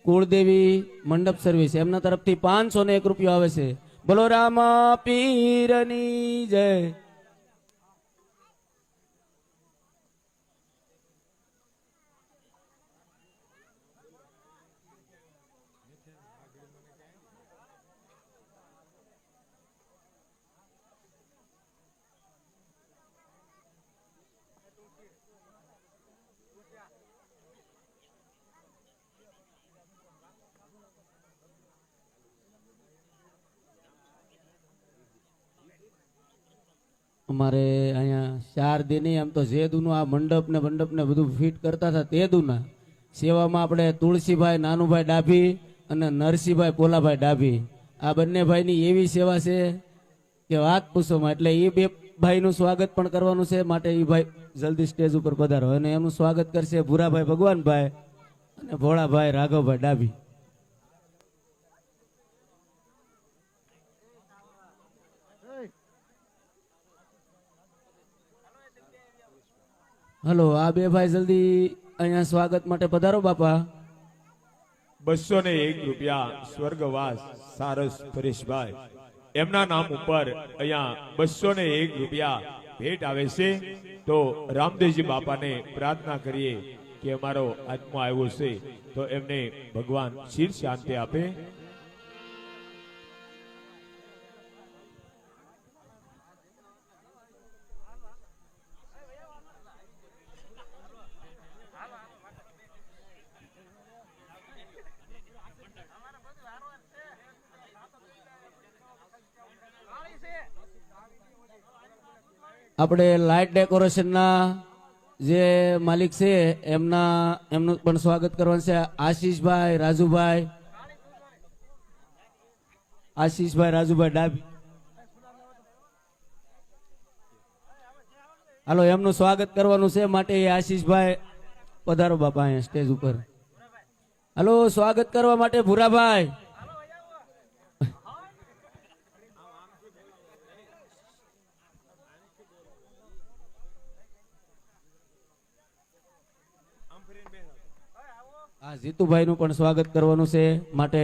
કુળદેવી મંડપ સર્વિસ એમના તરફથી ₹501 આવે છે. બોલો રામા પીરની જય. અમારે અહીંયા 4 દિની આમ તો જે દુનું આ મંડપ ને બધું ફિટ કરતા હતા તે દુના સેવામાં આપણે તુલસીભાઈ નાનુભાઈ ડાભી અને નરસિંહભાઈ પોલાભાઈ ડાભી આ બંને ભાઈની એવી સેવા છે કે વાત પૂછોમાં. એટલે એ બે ભાઈનું સ્વાગત પણ કરવાનું છે, માટે એ ભાઈ જલ્દી સ્ટેજ ઉપર પધારો. અને એનું સ્વાગત કરશે ભૂરાભાઈ ભગવાનભાઈ અને ભોળાભાઈ રાઘવભાઈ ડાભી. હલો, આ બે ભાઈ જલ્દી અહીંયા સ્વાગત માટે પધારો બાપા. ₹201 સ્વર્ગવાસ સારસ પરેશભાઈ એમના નામ ઉપર અહીંયા ₹201 ભેટ આવે છે. તો રામદેવજી બાપાને પ્રાર્થના કરીએ કે અમારો આત્મા આવ્યો છે તો એમને ભગવાન ચિર શાંતિ આપે. આપણે લાઇટ ડેકોરેશનના જે માલિક છે એમનું પણ સ્વાગત કરવાનું છે. આશીષભાઈ રાજુભાઈ ડાભી. હાલો, એમનું સ્વાગત કરવાનું છે, માટે આશીષભાઈ પધારો બાપા અહીંયા સ્ટેજ ઉપર. હાલો, સ્વાગત કરવા માટે ભૂરાભાઈ. આ જીતુભાઈ નું પણ સ્વાગત કરવાનું છે, માટે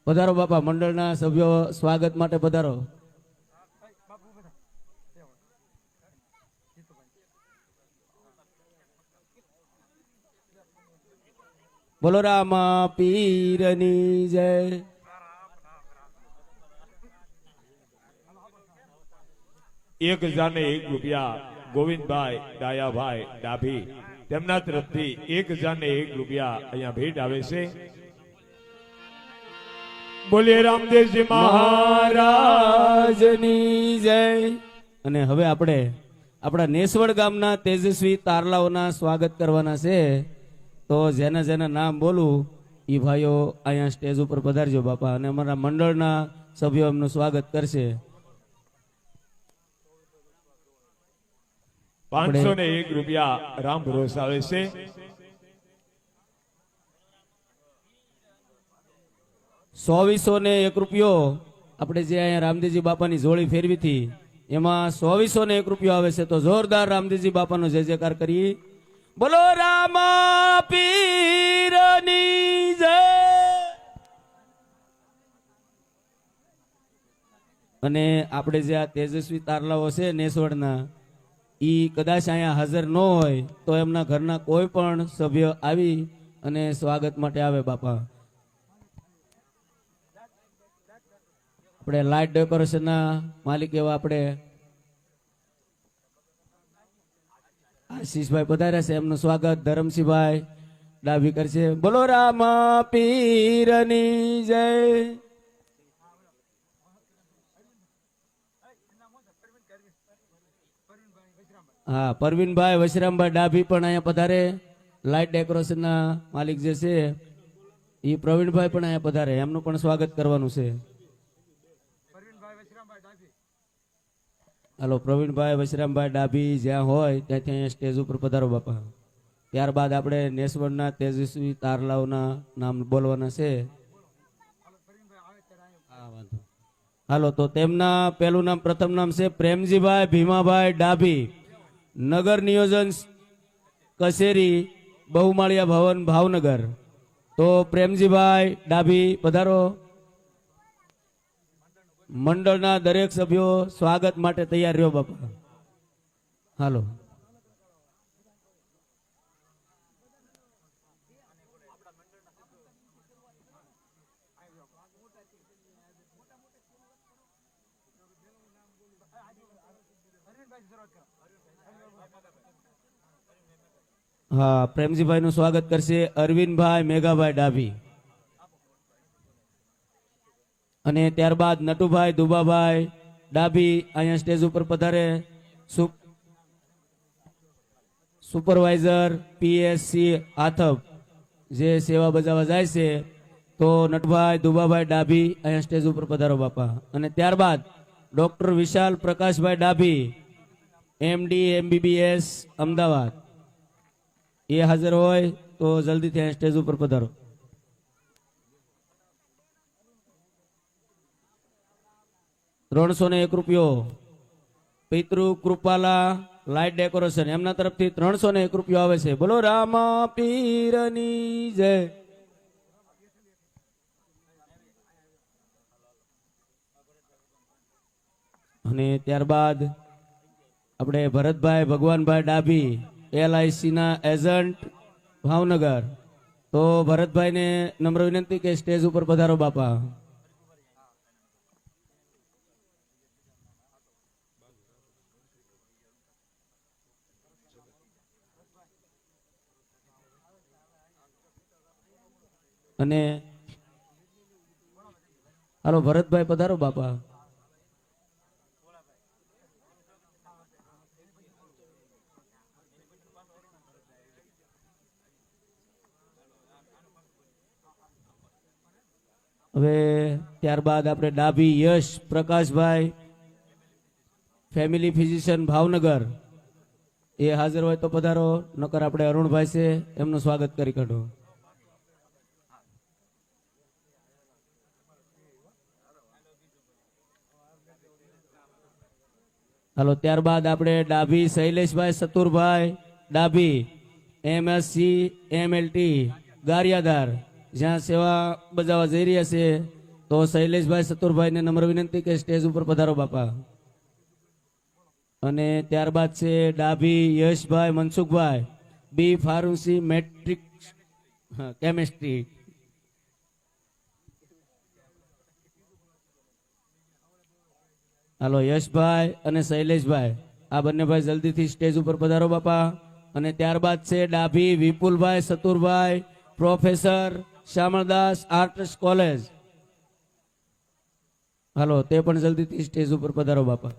પધારો બાપા. મંડળના સભ્યો સ્વાગત માટે પધારો. બોલો રામા પીરની જય. ₹1001 ગોવિંદભાઈ ડાયાભાઈ ડાભી તેમના તરફથી ₹1001 અહીંયા ભેટ આવે છે. બોલીએ રામદેવજી મહારાજની જય. અને હવે આપણે આપણા નેસવડ ગામના તેજસ્વી તારલાઓના સ્વાગત કરવાના છે. તો જેના નામ બોલું એ ભાઈઓ અહીંયા સ્ટેજ ઉપર પધારજો બાપા. અને અમારા મંડળના સભ્યો એમનું સ્વાગત કરશે. ₹501 રામ ભરોસ આવે છે. ₹201 આપણે જે અહીંયા રામદેવજી બાપાની જોડી ફેરવી હતી એમાં ₹201 આવે છે. તો જોરદાર રામદેવજી બાપાનો જય જયકાર કરી. બોલો રામા પીરની જય. અને આપણે જે આ તેજસ્વી તારલાઓ છે નેસવડના ઈ કદાચ અહીંયા હાજર ન હોય તો એમના ઘરના કોઈ પણ સભ્ય આવી અને સ્વાગત માટે આવે બાપા. આપણે લાઇટ ડેકોરેશનના માલિક એવા આપણે આશીષભાઈ પધાર્યા છે, એમનું સ્વાગત ધરમસિંહભાઈ ડાભી કરશે. બોલો રામ પીરની જય. હા, પરવીનભાઈ વશરામભાઈ ડાભી પણ અહીંયા પધારે. લાઇટ ડેકોરેશનના માલિક જે છે એ પ્રવીણભાઈ પણ અહીંયા પધારે, એમનું પણ સ્વાગત કરવાનું છે. હાલો, પ્રવીણભાઈ વશરામભાઈ ડાભી જ્યાં હોય ત્યાંથી અહીંયા સ્ટેજ ઉપર પધારો બાપા. ત્યારબાદ આપણે નેસવડના તેજસ્વી તારલાઓના નામ બોલવાના છે. હા, વાંધો. હાલો, તો તેમના પહેલું નામ, પ્રથમ નામ છે પ્રેમજીભાઈ ભીમાભાઈ ડાભી, નગર નિયોજન કચેરી, બહુમાળિયા ભવન, ભાવનગર. તો પ્રેમજીભાઈ ડાભી પધારો. મંડળના દરેક સભ્યો સ્વાગત માટે તૈયાર રહ્યો બાપા. હાલો. હા, પ્રેમજીભાઈ નું સ્વાગત કરશે અરવિંદભાઈ મેઘાભાઈ ડાભી. અને ત્યારબાદ નટુભાઈ દુબાભાઈ ડાભી અહીંયા સ્ટેજ ઉપર પધારે. સુપરવાઇઝર પીએસસી આથપ જે સેવા બજાવવા જાય છે, તો નટભાઈ દુબાભાઈ ડાભી અહીંયા સ્ટેજ ઉપર પધારો બાપા. અને ત્યારબાદ ડોક્ટર વિશાલ પ્રકાશભાઈ ડાભી, એમડી MBBS અમદાવાદ, એ હાજર હોય તો જલ્દીથી અહીંયા સ્ટેજ ઉપર પધારો. ₹301 પિતૃ કૃપાલા લાઇટ ડેકોરેશન, એમના તરફથી ₹301 આવે છે. બોલો રામા પીરની જય. અને ત્યારબાદ આપણે ભરતભાઈ ભગવાનભાઈ ડાભી, LIC ના એજન્ટ, ભાવનગર. તો ભરતભાઈને નમ્ર વિનંતી કે સ્ટેજ ઉપર પધારો બાપા. અને હાલો, ભરતભાઈ પધારો બાપા. હવે ત્યારબાદ આપણે ડાભી યશ પ્રકાશભાઈ, ફેમિલી ફિઝિશિયન, ભાવનગર, એ હાજર હોય તો પધારો. નકર આપણે અરુણભાઈ છે, એમનું સ્વાગત કરી કાઢો. હાલો, ત્યારબાદ આપણે ડાભી શૈલેષભાઈ સતુરભાઈ ડાભી, MSc MLT ગારિયાધાર, જ્યાં સેવા બજાવવા જઈ રહ્યા છે, તો શૈલેષભાઈ સતુરભાઈને નમ્ર વિનંતી કે સ્ટેજ ઉપર પધારો બાપા. અને ત્યારબાદ છે ડાભી યશભાઈ મનસુખભાઈ, બી ફાર્મસી મેટ્રિક કેમેસ્ટ્રી. હાલો, યશભાઈ અને શૈલેષભાઈ, આ બંને ભાઈ જલ્દીથી સ્ટેજ ઉપર પધારો બાપા. અને ત્યારબાદ છે ડાભી વિપુલભાઈ સતુરભાઈ, પ્રોફેસર, શામળદાસ આર્ટ્સ કોલેજ. હાલો, તે પણ જલ્દીથી સ્ટેજ ઉપર પધારો બાપા.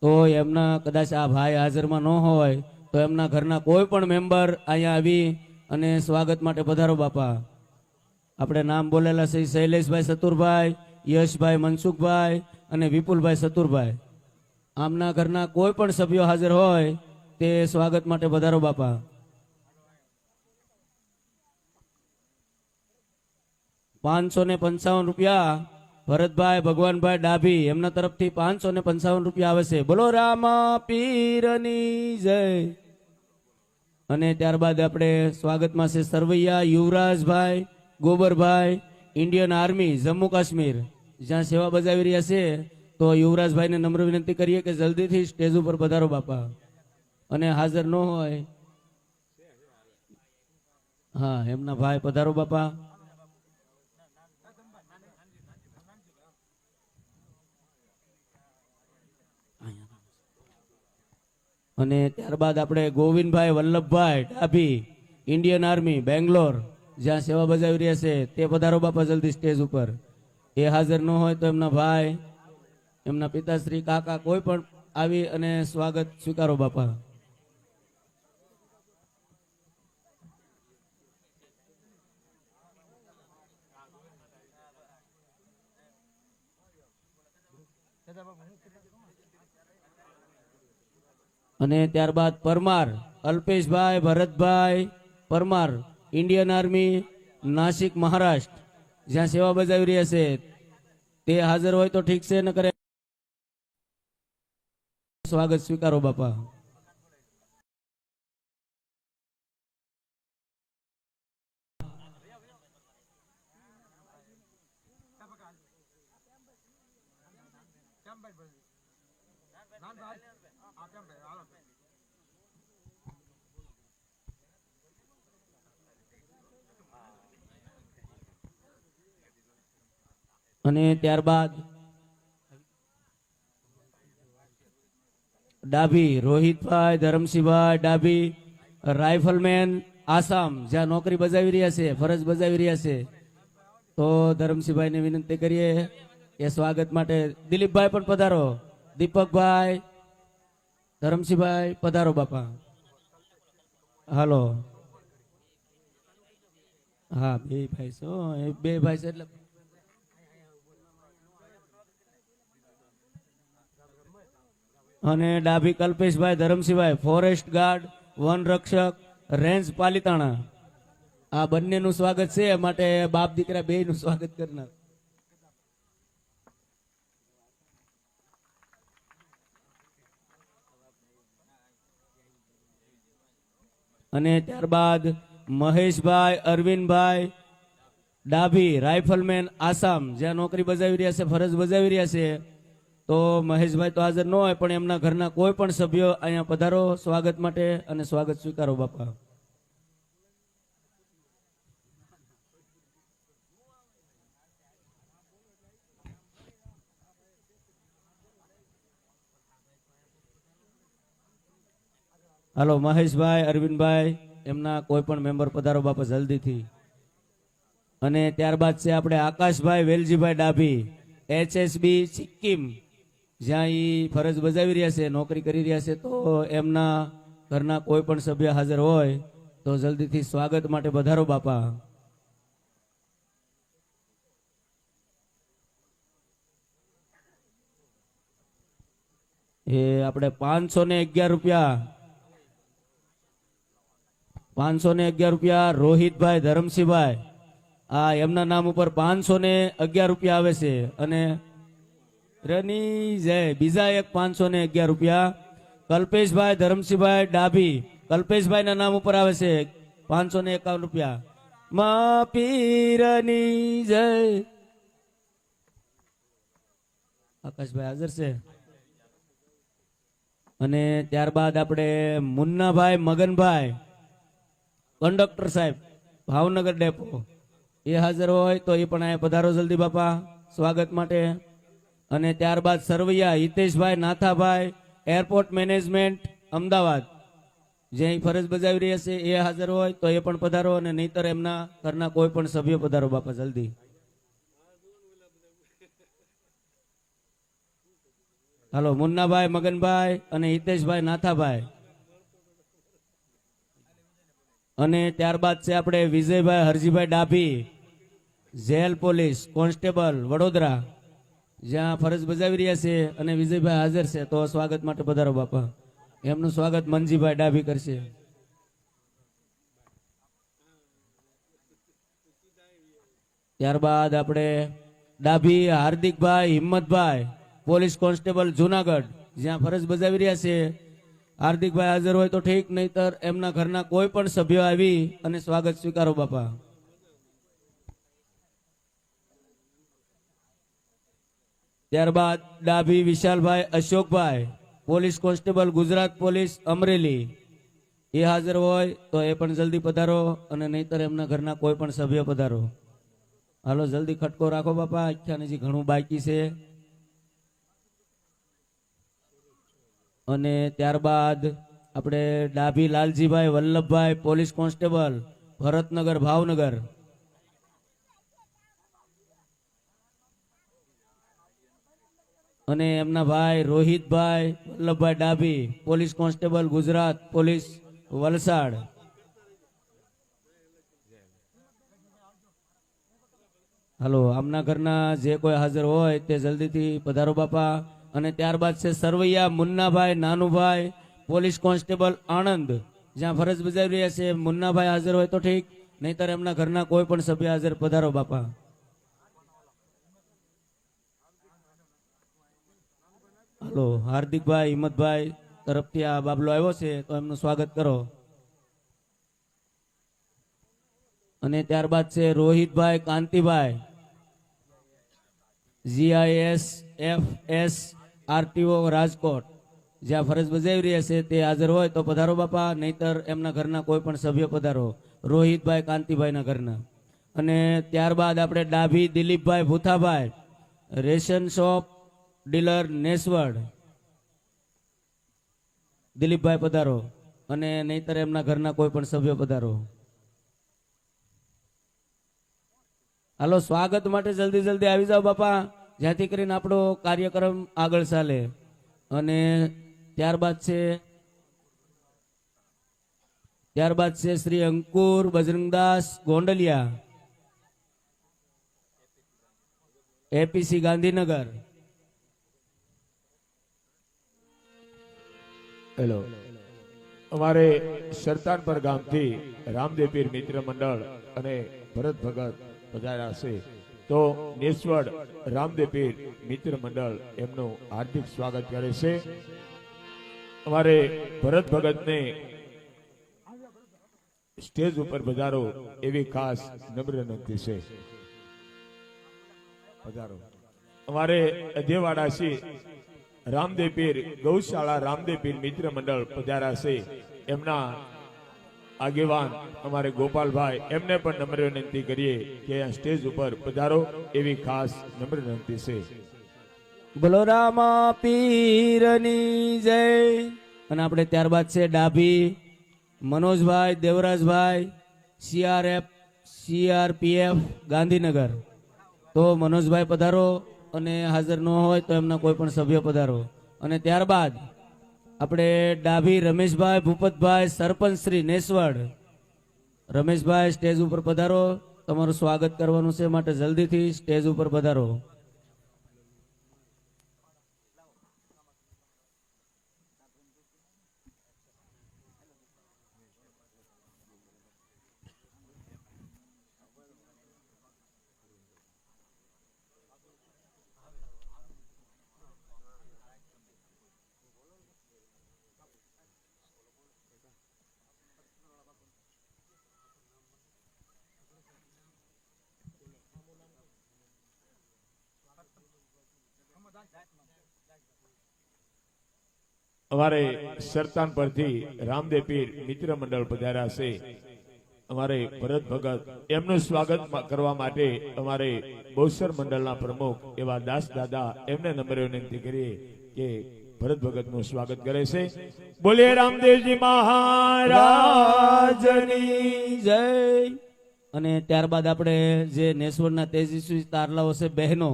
તો એમના કદાચ આ ભાઈ હાજરમાં ન હોય તો એમના ઘરના કોઈ પણ મેમ્બર અહીંયા આવી અને સ્વાગત માટે પધારો બાપા. આપણે નામ બોલેલા છે શૈલેષભાઈ સતુરભાઈ, યશભાઈ મનસુખભાઈ અને વિપુલભાઈ સતુરભાઈ. આમના ઘરના કોઈ પણ સભ્યો હાજર હોય તે સ્વાગત માટે પધારો બાપા. ₹555 ભરતભાઈ ભગવાનભાઈ ડાભી, એમના તરફથી ₹555 આવે છે. બોલો રામા પીરની જય. અને ત્યારબાદ આપણે સ્વાગતમાં છે સરવૈયા યુવરાજભાઈ ગોબરભાઈ, ઇન્ડિયન આર્મી જમ્મુ કાશ્મીર, જ્યાં સેવા બજાવી રહ્યા છે. તો યુવરાજભાઈને નમ્ર વિનંતી કરીએ કે જલ્દીથી સ્ટેજ ઉપર પધારો બાપા. અને હાજર ન હોય, હા, એમના ભાઈ પધારો બાપા. અને ત્યારબાદ આપણે ગોવિંદભાઈ વલ્લભભાઈ ડાભી, ઇન્ડિયન આર્મી બેંગ્લોર, જ્યાં સેવા બજાવી રહ્યા છે, તે પધારો બાપા જલ્દી સ્ટેજ ઉપર. એ હાજર ન હોય તો એમના ભાઈ, એમના પિતાશ્રી, કાકા કોઈ પણ આવી અને સ્વાગત સ્વીકારો બાપા. અને ત્યારબાદ પરમાર અલ્પેશભાઈ ભરતભાઈ પરમાર, ઇન્ડિયન આર્મી નાસિક મહારાષ્ટ્ર, જ્યાં સેવા બજાવી રહ્યા છે, તે હાજર હોય તો ઠીક છે, ન કરે સ્વાગત સ્વીકારો બાપા. અને ત્યારબાદ ડાભી રોહિતભાઈ ધરમસિંહભાઈ ડાભી, રાઇફલમેન આસામ, જ્યાં નોકરી બજાવી રહ્યા છે, ફરજ બજાવી રહ્યા છે. તો ધરમસિંહભાઈને વિનંતી કરીએ કે સ્વાગત માટે. દિલીપભાઈ પણ પધારો, દીપકભાઈ, ધરમસિંહભાઈ પધારો બાપા. હાલો, હા, બે ભાઈ છો, બે ભાઈ છે એટલે અને ડાભી કલ્પેશભાઈ ધરમસિંહભાઈ, ફોરેસ્ટ ગાર્ડ, વન રક્ષક, રેન્જ પાલિતાણા. આ બંનેનું સ્વાગત છે, માટે બાપ દીકરા બેયનું સ્વાગત કરનાર. અને ત્યારબાદ મહેશભાઈ અરવિંદભાઈ ડાભી, રાઇફલમેન આસામ, જ્યાં નોકરી બજાવી રહ્યા છે, ફરજ બજાવી રહ્યા છે. તો મહેશભાઈ તો હાજર ન હોય, પણ એમના ઘરના કોઈ પણ સભ્યો અહીંયા પધારો સ્વાગત માટે અને સ્વાગત સ્વીકારો બાપા. હાલો, મહેશભાઈ અરવિંદભાઈ, એમના કોઈ પણ મેમ્બર પધારો બાપા જલ્દીથી. અને ત્યારબાદ છે આપણે આકાશભાઈ વેલજીભાઈ ડાભી, HSB સિક્કિમ, જ્યાં ઈ ફરજ બજાવી રહ્યા છે, નોકરી કરી રહ્યા છે. તો એમના ઘરના કોઈ પણ સભ્ય હાજર હોય તો જલ્દીથી સ્વાગત માટે પધારો બાપા. એ આપણે 511 રૂપિયા, 511 રૂપિયા રોહિતભાઈ ધરમસિંહભાઈ, આ એમના નામ ઉપર 511 રૂપિયા આવે છે. અને રની જય બીજા એક 511 રૂપિયા કલ્પેશભાઈ ધરમસિંહભાઈ ડાભી, કલ્પેશભાઈ ના નામ ઉપર આવે છે 551 રૂપિયા. મા પીરની જય. આકાશભાઈ હાજર છે. અને ત્યારબાદ આપણે મુન્નાભાઈ મગનભાઈ કંડક્ટર સાહેબ, ભાવનગર ડેપો, એ હાજર હોય તો એ પણ અહીંયા પધારો જલ્દી બાપા સ્વાગત માટે. અને ત્યારબાદ સરવૈયા હિતેશભાઈ નાથાભાઈ, એરપોર્ટ મેનેજમેન્ટ અમદાવાદ, જ્યાં ફરજ બજાવી રહ્યા છે, એ હાજર હોય તો એ પણ પધારો. અને નહીતર એમના ઘરના કોઈ પણ સભ્ય પધારો બાપા જલ્દી. હાલો, મુન્નાભાઈ મગનભાઈ અને હિતેશભાઈ નાથાભાઈ. અને ત્યારબાદ છે આપણે Vijaybhai Harjibhai Dabhi, jail police constable Vadodara, જ્યાં ફરજ બજાવી રહ્યા છે. અને વિજયભાઈ હાજર છે, તો સ્વાગત માટે પધારો બાપા. એમનું સ્વાગત મનજીભાઈ ડાભી કરશે. ત્યારબાદ આપણે ડાભી હાર્દિકભાઈ હિંમતભાઈ, પોલીસ કોન્સ્ટેબલ જુનાગઢ, જ્યાં ફરજ બજાવી રહ્યા છે. હાર્દિકભાઈ હાજર હોય તો ઠીક, નહીતર એમના ઘરના કોઈ પણ સભ્યો આવી અને સ્વાગત સ્વીકારો બાપા. ત્યારબાદ Dabhi Vishalbhai Ashokbhai, police constable Gujarat police Amreli, એ હાજર હોય તો એ પણ જલ્દી પધારો અને નહીતર એમના ઘરના કોઈ પણ સભ્ય પધારો. હાલો જલ્દી ખટકો રાખો બાપા, આખ્યાને હજી ઘણું બાકી છે. અને ત્યારબાદ આપણે ડાભી લાલજીભાઈ વલ્લભભાઈ, પોલીસ કોન્સ્ટેબલ ભરતનગર ભાવનગર, અને એમના ભાઈ Rohitbhai Vallabhbhai Dabhi, police constable Gujarat police Valsad. હાલો આમના ઘરના જે કોઈ હાજર હોય તે જલ્દીથી પધારો બાપા. અને ત્યારબાદ છે સરવૈયા મુન્નાભાઈ નાનુભાઈ, પોલીસ કોન્સ્ટેબલ આણંદ, જ્યાં ફરજ બજાવી રહ્યા છે. મુન્નાભાઈ હાજર હોય તો ઠીક, નહીતર એમના ઘરના કોઈ પણ સભ્ય હાજર પધારો બાપા. હાલો હાર્દિકભાઈ હિંમતભાઈ તરફથી આ બાબલો આવ્યો છે તો એમનું સ્વાગત કરો. અને ત્યારબાદ છે રોહિતભાઈ Kantibhai, GIS FS RTO Rajkot, જ્યાં ફરજ બજાવી રહ્યા છે તે હાજર હોય તો પધારો બાપા, નહીતર એમના ઘરના કોઈ પણ સભ્ય પધારો, રોહિતભાઈ કાંતિભાઈના ઘરના. અને ત્યારબાદ આપણે ડાભી દિલીપભાઈ ભૂથાભાઈ, રેશન શોપ ડીલર નેસવડ, દિલીપભાઈ પધારો અને નહીતર એમના ઘરના કોઈ પણ સભ્ય પધારો. હાલો સ્વાગત માટે જલ્દી જલ્દી આવી જાઓ બાપા, જેથી કરીને આપણો કાર્યક્રમ આગળ ચાલે. અને ત્યારબાદ છે શ્રી અંકુર બજરંગદાસ ગોંડલિયા, APC ગાંધીનગર. હેલો, અમારે સરતાનપર ગામથી રામદેવ પીર મિત્ર મંડળ અને ભરત ભગત પધાર્યા છે, તો નેસવડ રામદેવ પીર મિત્ર મંડળ એમનું હાર્દિક સ્વાગત કરે છે. અમારે ભરત ભગતને સ્ટેજ ઉપર પધારો એવી ખાસ નમ્ર વિનંતી છે. પધારો. અમારે અધેવાડા છે રામદેવ પીર ગૌશાળા રામદેવ પીર મિત્ર મંડળ પધાર્યા છે, એમના આગેવાન અમારે ગોપાલભાઈ, એમને પણ નમ્ર વિનંતી કરીએ કે આ સ્ટેજ ઉપર પધારો એવી ખાસ નમ્ર વિનંતી છે. બોલો રામા પીરની જય. અને આપણે ત્યારબાદ છે ડાભી મનોજભાઈ દેવરાજભાઈ, CRPF ગાંધીનગર, તો મનોજભાઈ પધારો અને હાજર ન હોય તો એમના કોઈ પણ સભ્ય પધારો. અને ત્યારબાદ આપણે ડાભી રમેશભાઈ ભૂપતભાઈ, સરપંચ શ્રી નેસવડ, રમેશભાઈ સ્ટેજ ઉપર પધારો, તમારું સ્વાગત કરવાનું છે, માટે જલ્દીથી સ્ટેજ ઉપર પધારો. અમારે સરતાન પરથી રામદેવ પીર મિત્ર મંડળ પધાર્યા છે, અમારે ભરત ભગત, એમનું સ્વાગત કરવા માટે અમારે બહુસર મંડળના પ્રમુખ એવા દાસ દાદા, એમને નમ્ર વિનંતી કરીએ કે ભરત ભગતનું સ્વાગત કરે છે. બોલીએ રામદેવજી મહારાજની જય. અને ત્યારબાદ આપણે જે નેસવડના તેજસ્વી તારલાઓ છે બહેનો,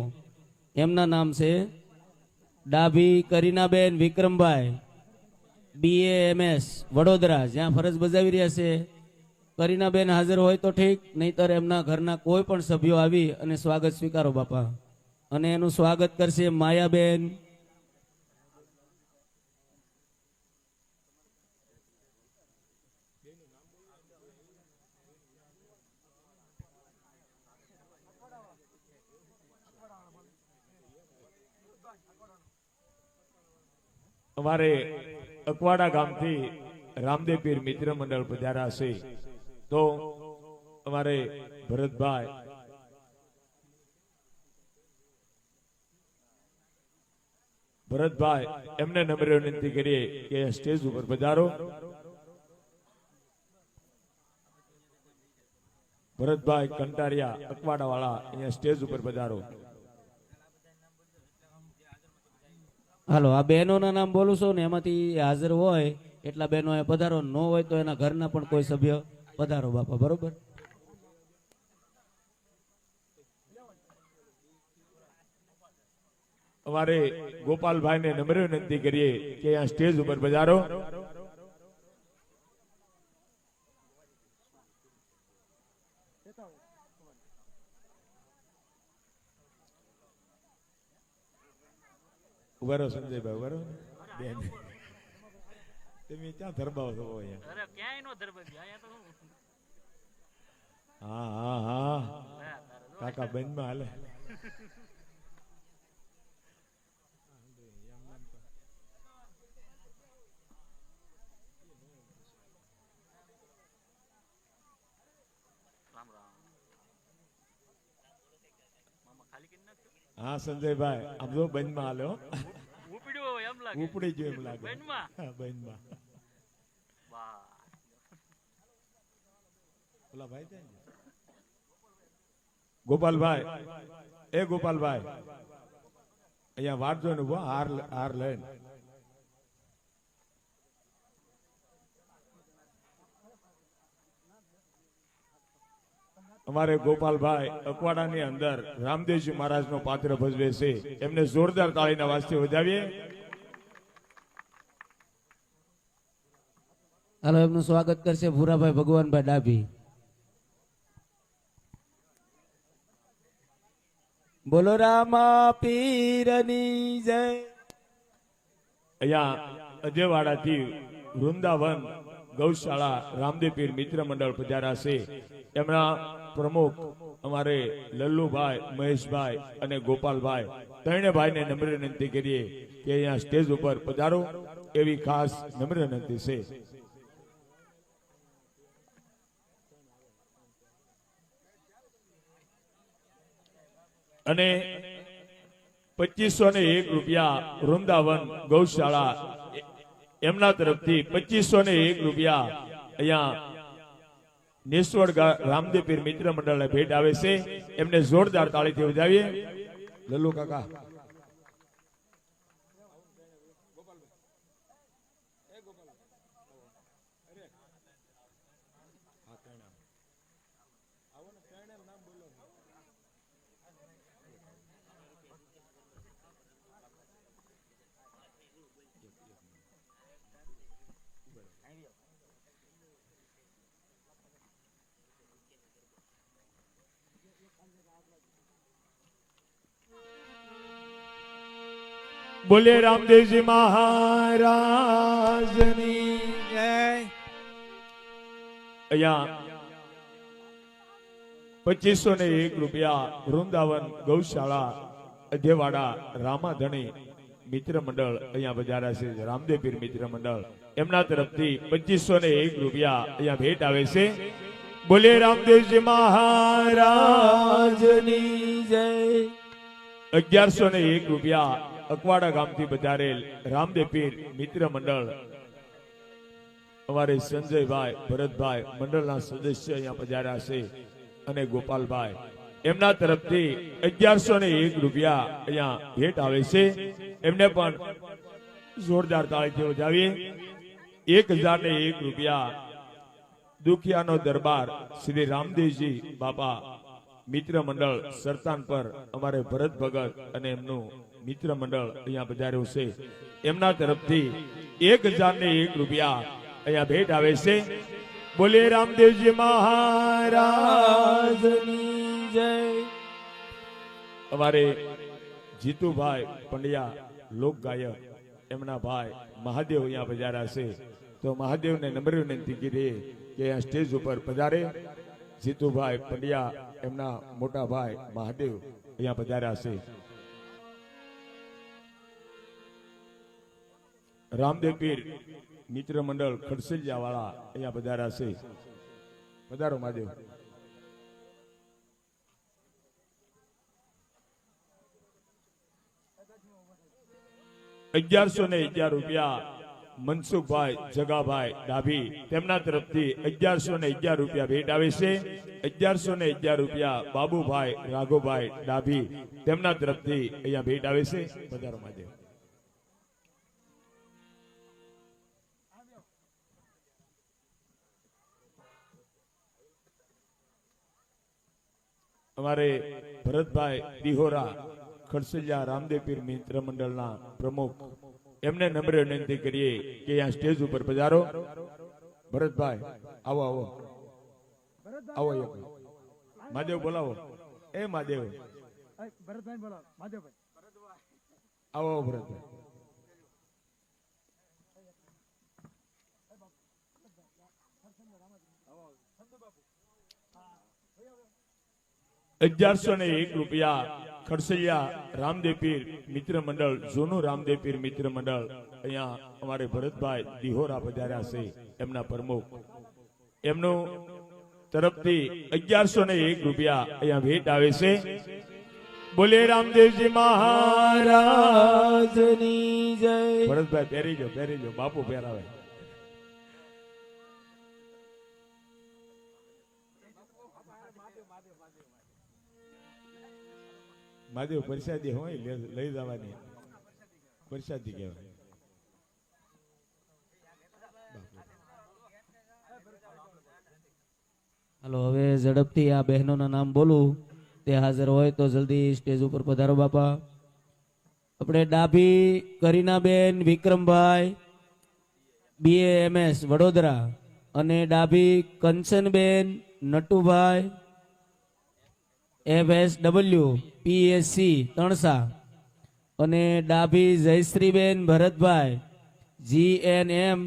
એમના નામ છે ડાભી કરીનાબેન વિક્રમભાઈ, BAMS વડોદરા, જ્યાં ફરજ બજાવી રહ્યા છે. કરીનાબેન હાજર હોય તો ઠીક, નહીતર એમના ઘરના કોઈ પણ સભ્યો આવી અને સ્વાગત સ્વીકારો બાપા. અને એનું સ્વાગત કરશે માયાબેન. અમારે અકવાડા ગામથી રામદેવ પીર મિત્ર મંડળ પધાર્યા છે. તો અમારે ભરતભાઈ એમને નમ્ર વિનંતી કરીએ કે સ્ટેજ ઉપર પધારો. ભરતભાઈ કંટારિયા અકવાડા વાળા અહીંયા સ્ટેજ ઉપર પધારો. હાલો, આ બહેનોના નામ બોલું છું ને એમાંથી હાજર હોય એટલા બહેનો એ પધારો, ન હોય તો એના ઘરના પણ કોઈ સભ્ય પધારો બાપા. બરોબર. અમારે ગોપાલભાઈ ને નમ્ર વિનંતી કરીએ કે અહીંયા સ્ટેજ ઉપર પધારો. ઉભા રહો સંજયભાઈ, ઉભા રહો. બેન તમે ક્યાં ધરબાવ છો અહીંયા? હા હા હા કાકા બેનમાં હાલે. હા સંજયભાઈ, આમ જો બંધમાં હાલો. ઉપડી ગયો એમ લાગે. બંધમાં ઓલા ભાઈ છે ને? ગોપાલભાઈ, એ ગોપાલભાઈ અહીંયા વાંચજો ને ઉભો, હાર લઈને. અમારે ગોપાલભાઈ અકવાડાની અંદર રામદેવજી મહારાજનો પાત્ર ભજવે છે. એમને જોરદાર તાળીના વાજથી વધાવીએ. હાલો, એમનું સ્વાગત કરશે ભૂરાભાઈ ભગવાનભાઈ ડાભી. બોલો રામા પીરની જય. અહીંયા અજયવાડાથી વૃંદાવન ગૌશાળા રામદેવ પીર મિત્ર મંડળ પધાર્યા છે. એમના પ્રમુખ અમારે લલ્લુભાઈ, મહેશભાઈ અને ગોપાલભાઈ ત્રણે ભાઈને નમ્ર વિનંતી કરીએ કે અહીંયા સ્ટેજ ઉપર પધારો એવી ખાસ નમ્ર વિનંતી છે. અને 2501 રૂપિયા વૃંદાવન ગૌશાળા એમના તરફથી 2501 રૂપિયા અહીંયા નેસવડ રામદેવ પીર મિત્ર મંડળને ભેટ આવે છે. એમને જોરદાર તાળીથી વધાવીએ. લલ્લુ કાકા, બોલે રામદેવજી મહારાજની જય. અહીંયા 2501 રૂપિયા વૃંદાવન ગૌશાળા અધેવાડા રામાધણી મિત્ર મંડળ અહીંયા પધાર્યા છે. રામદેવ પીર મિત્ર મંડળ એમના તરફથી 2501 રૂપિયા અહીંયા ભેટ આવે છે. બોલે રામદેવજી મહારાજની જય. 1101 રૂપિયા અકવાડા ગામથી પધારેલ રામદેવ પીર મિત્ર મંડળ અમારે સંજયભાઈ, ભરતભાઈ મંડળના સદસ્ય અહીંયા પધાર્યા છે. અને ગોપાલભાઈ એમના તરફથી 1101 રૂપિયા અહીંયા ભેટ આવે છે. એમને પણ જોરદાર તાળીથી વધાવીએ. 1001 રૂપિયા દુખિયાનો દરબાર શ્રી રામદેવજી બાપા મિત્ર મંડળ સરતાન પર અમારે ભરત ભગત અને એમનું મિત્ર મંડળ અહીંયા પધાર્યું છે. એમના તરફથી 1001 રૂપિયા અહીંયા ભેટ આવે છે. બોલે રામદેવજી મહારાજની જય. અમારે જીતુભાઈ પંડ્યા લોક ગાયક એમના ભાઈ મહાદેવ અહીંયા પધાર્યા છે. તો મહાદેવને નમ્ર વિનંતી કરીએ કે આ સ્ટેજ ઉપર પધારે. જીતુભાઈ પંડ્યા એમના મોટા ભાઈ મહાદેવ અહીંયા પધાર્યા છે. રામદેવ પીર મિત્ર મંડળ ખડસલિયા વાળા અહીંયા પધાર્યા છે. પધારો મહાદેવ. 1111 રૂપિયા મનસુખભાઈ જગાભાઈ ડાભી તેમના તરફથી 1111 રૂપિયા ભેટ આવે છે. 1111 રૂપિયા બાબુભાઈ રાઘોભાઈ ડાભી તેમના તરફથી અહીંયા ભેટ આવે છે. પધારો મહાદેવ. અમારે ભરતભાઈ દિહોરા ખડસલિયા રામદેવ પીર મિત્ર મંડળના પ્રમુખ એમને નમ્ર વિનંતી કરીએ કે અહીંયા સ્ટેજ ઉપર પધારો. ભરતભાઈ આવો આવો આવો. એક મહાદેવ બોલાવો. એ મહાદેવ ભરતભાઈ બોલો, માધવભાઈ આવો આવો ભરતભાઈ. ₹1101 ખડસલિયા રામદેવ પીર મિત્ર મંડળ જૂનું રામદેવ પીર મિત્ર મંડળ અહીંયા અમારે ભરતભાઈ દિહોરા પધાર્યા છે એમના પ્રમુખ એમનું તરફથી ₹1101 અહીંયા ભેટ આવે છે. બોલે રામદેવજી મહારાજની જય. ભરતભાઈ પહેરી જો બાપુ પહેરાવે. મહાદેવ પ્રસાદી હોય લઈ જવાની પ્રસાદી કહેવાય. હાલો હવે ઝડપથી આ બહેનોના નામ બોલું, તે હાજર હોય તો જલ્દી સ્ટેજ ઉપર પધારો બાપા. આપણે ડાભી કરીનાબેન વિક્રમભાઈ BAMS વડોદરા અને ડાભી કંચનબેન નટુભાઈ FSW PSC તણસા અને Dabhi Jayshreeben Bharatbhai GNM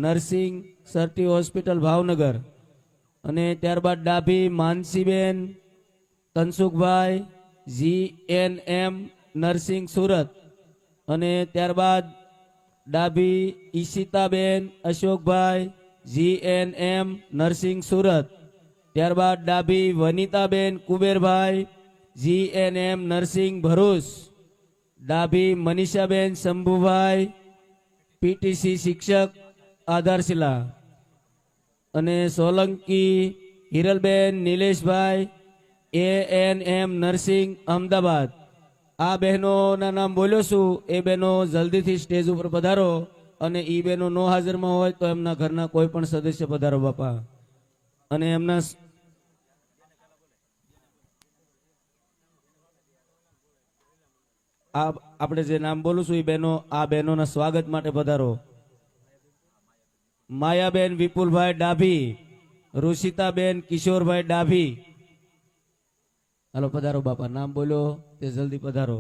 nursing sir T hospital Bhavnagar અને ત્યારબાદ ડાભી માનસીબેન તનસુખભાઈ GNM નર્સિંગ સુરત અને ત્યારબાદ ડાભી ઈશિતાબેન અશોકભાઈ GNM નર્સિંગ સુરત, ત્યારબાદ Dabhi Vanitaben Kuberbhai GNM nursing Bharuch, Dabhi Manishaben Shambhubhai PTC શિક્ષક આધારશિલા અને સોલંકી હિરલબેન નિલેશભાઈ ANM નર્સિંગ અમદાવાદ. આ બહેનોના નામ બોલ્યો છું. એ બહેનો જલ્દીથી સ્ટેજ ઉપર પધારો અને એ બહેનો નો હાજરમાં હોય તો એમના ઘરના કોઈ પણ સદસ્ય પધારો બાપા. અને એમના આપણે જે નામ બોલું છું એ બહેનો આ બહેનોના સ્વાગત માટે પધારો. માયાબેન વિપુલભાઈ ડાભી, રુષિતાબેન કિશોરભાઈ ડાભી. હાલો પધારો બાપા. નામ બોલ્યો તે જલ્દી પધારો.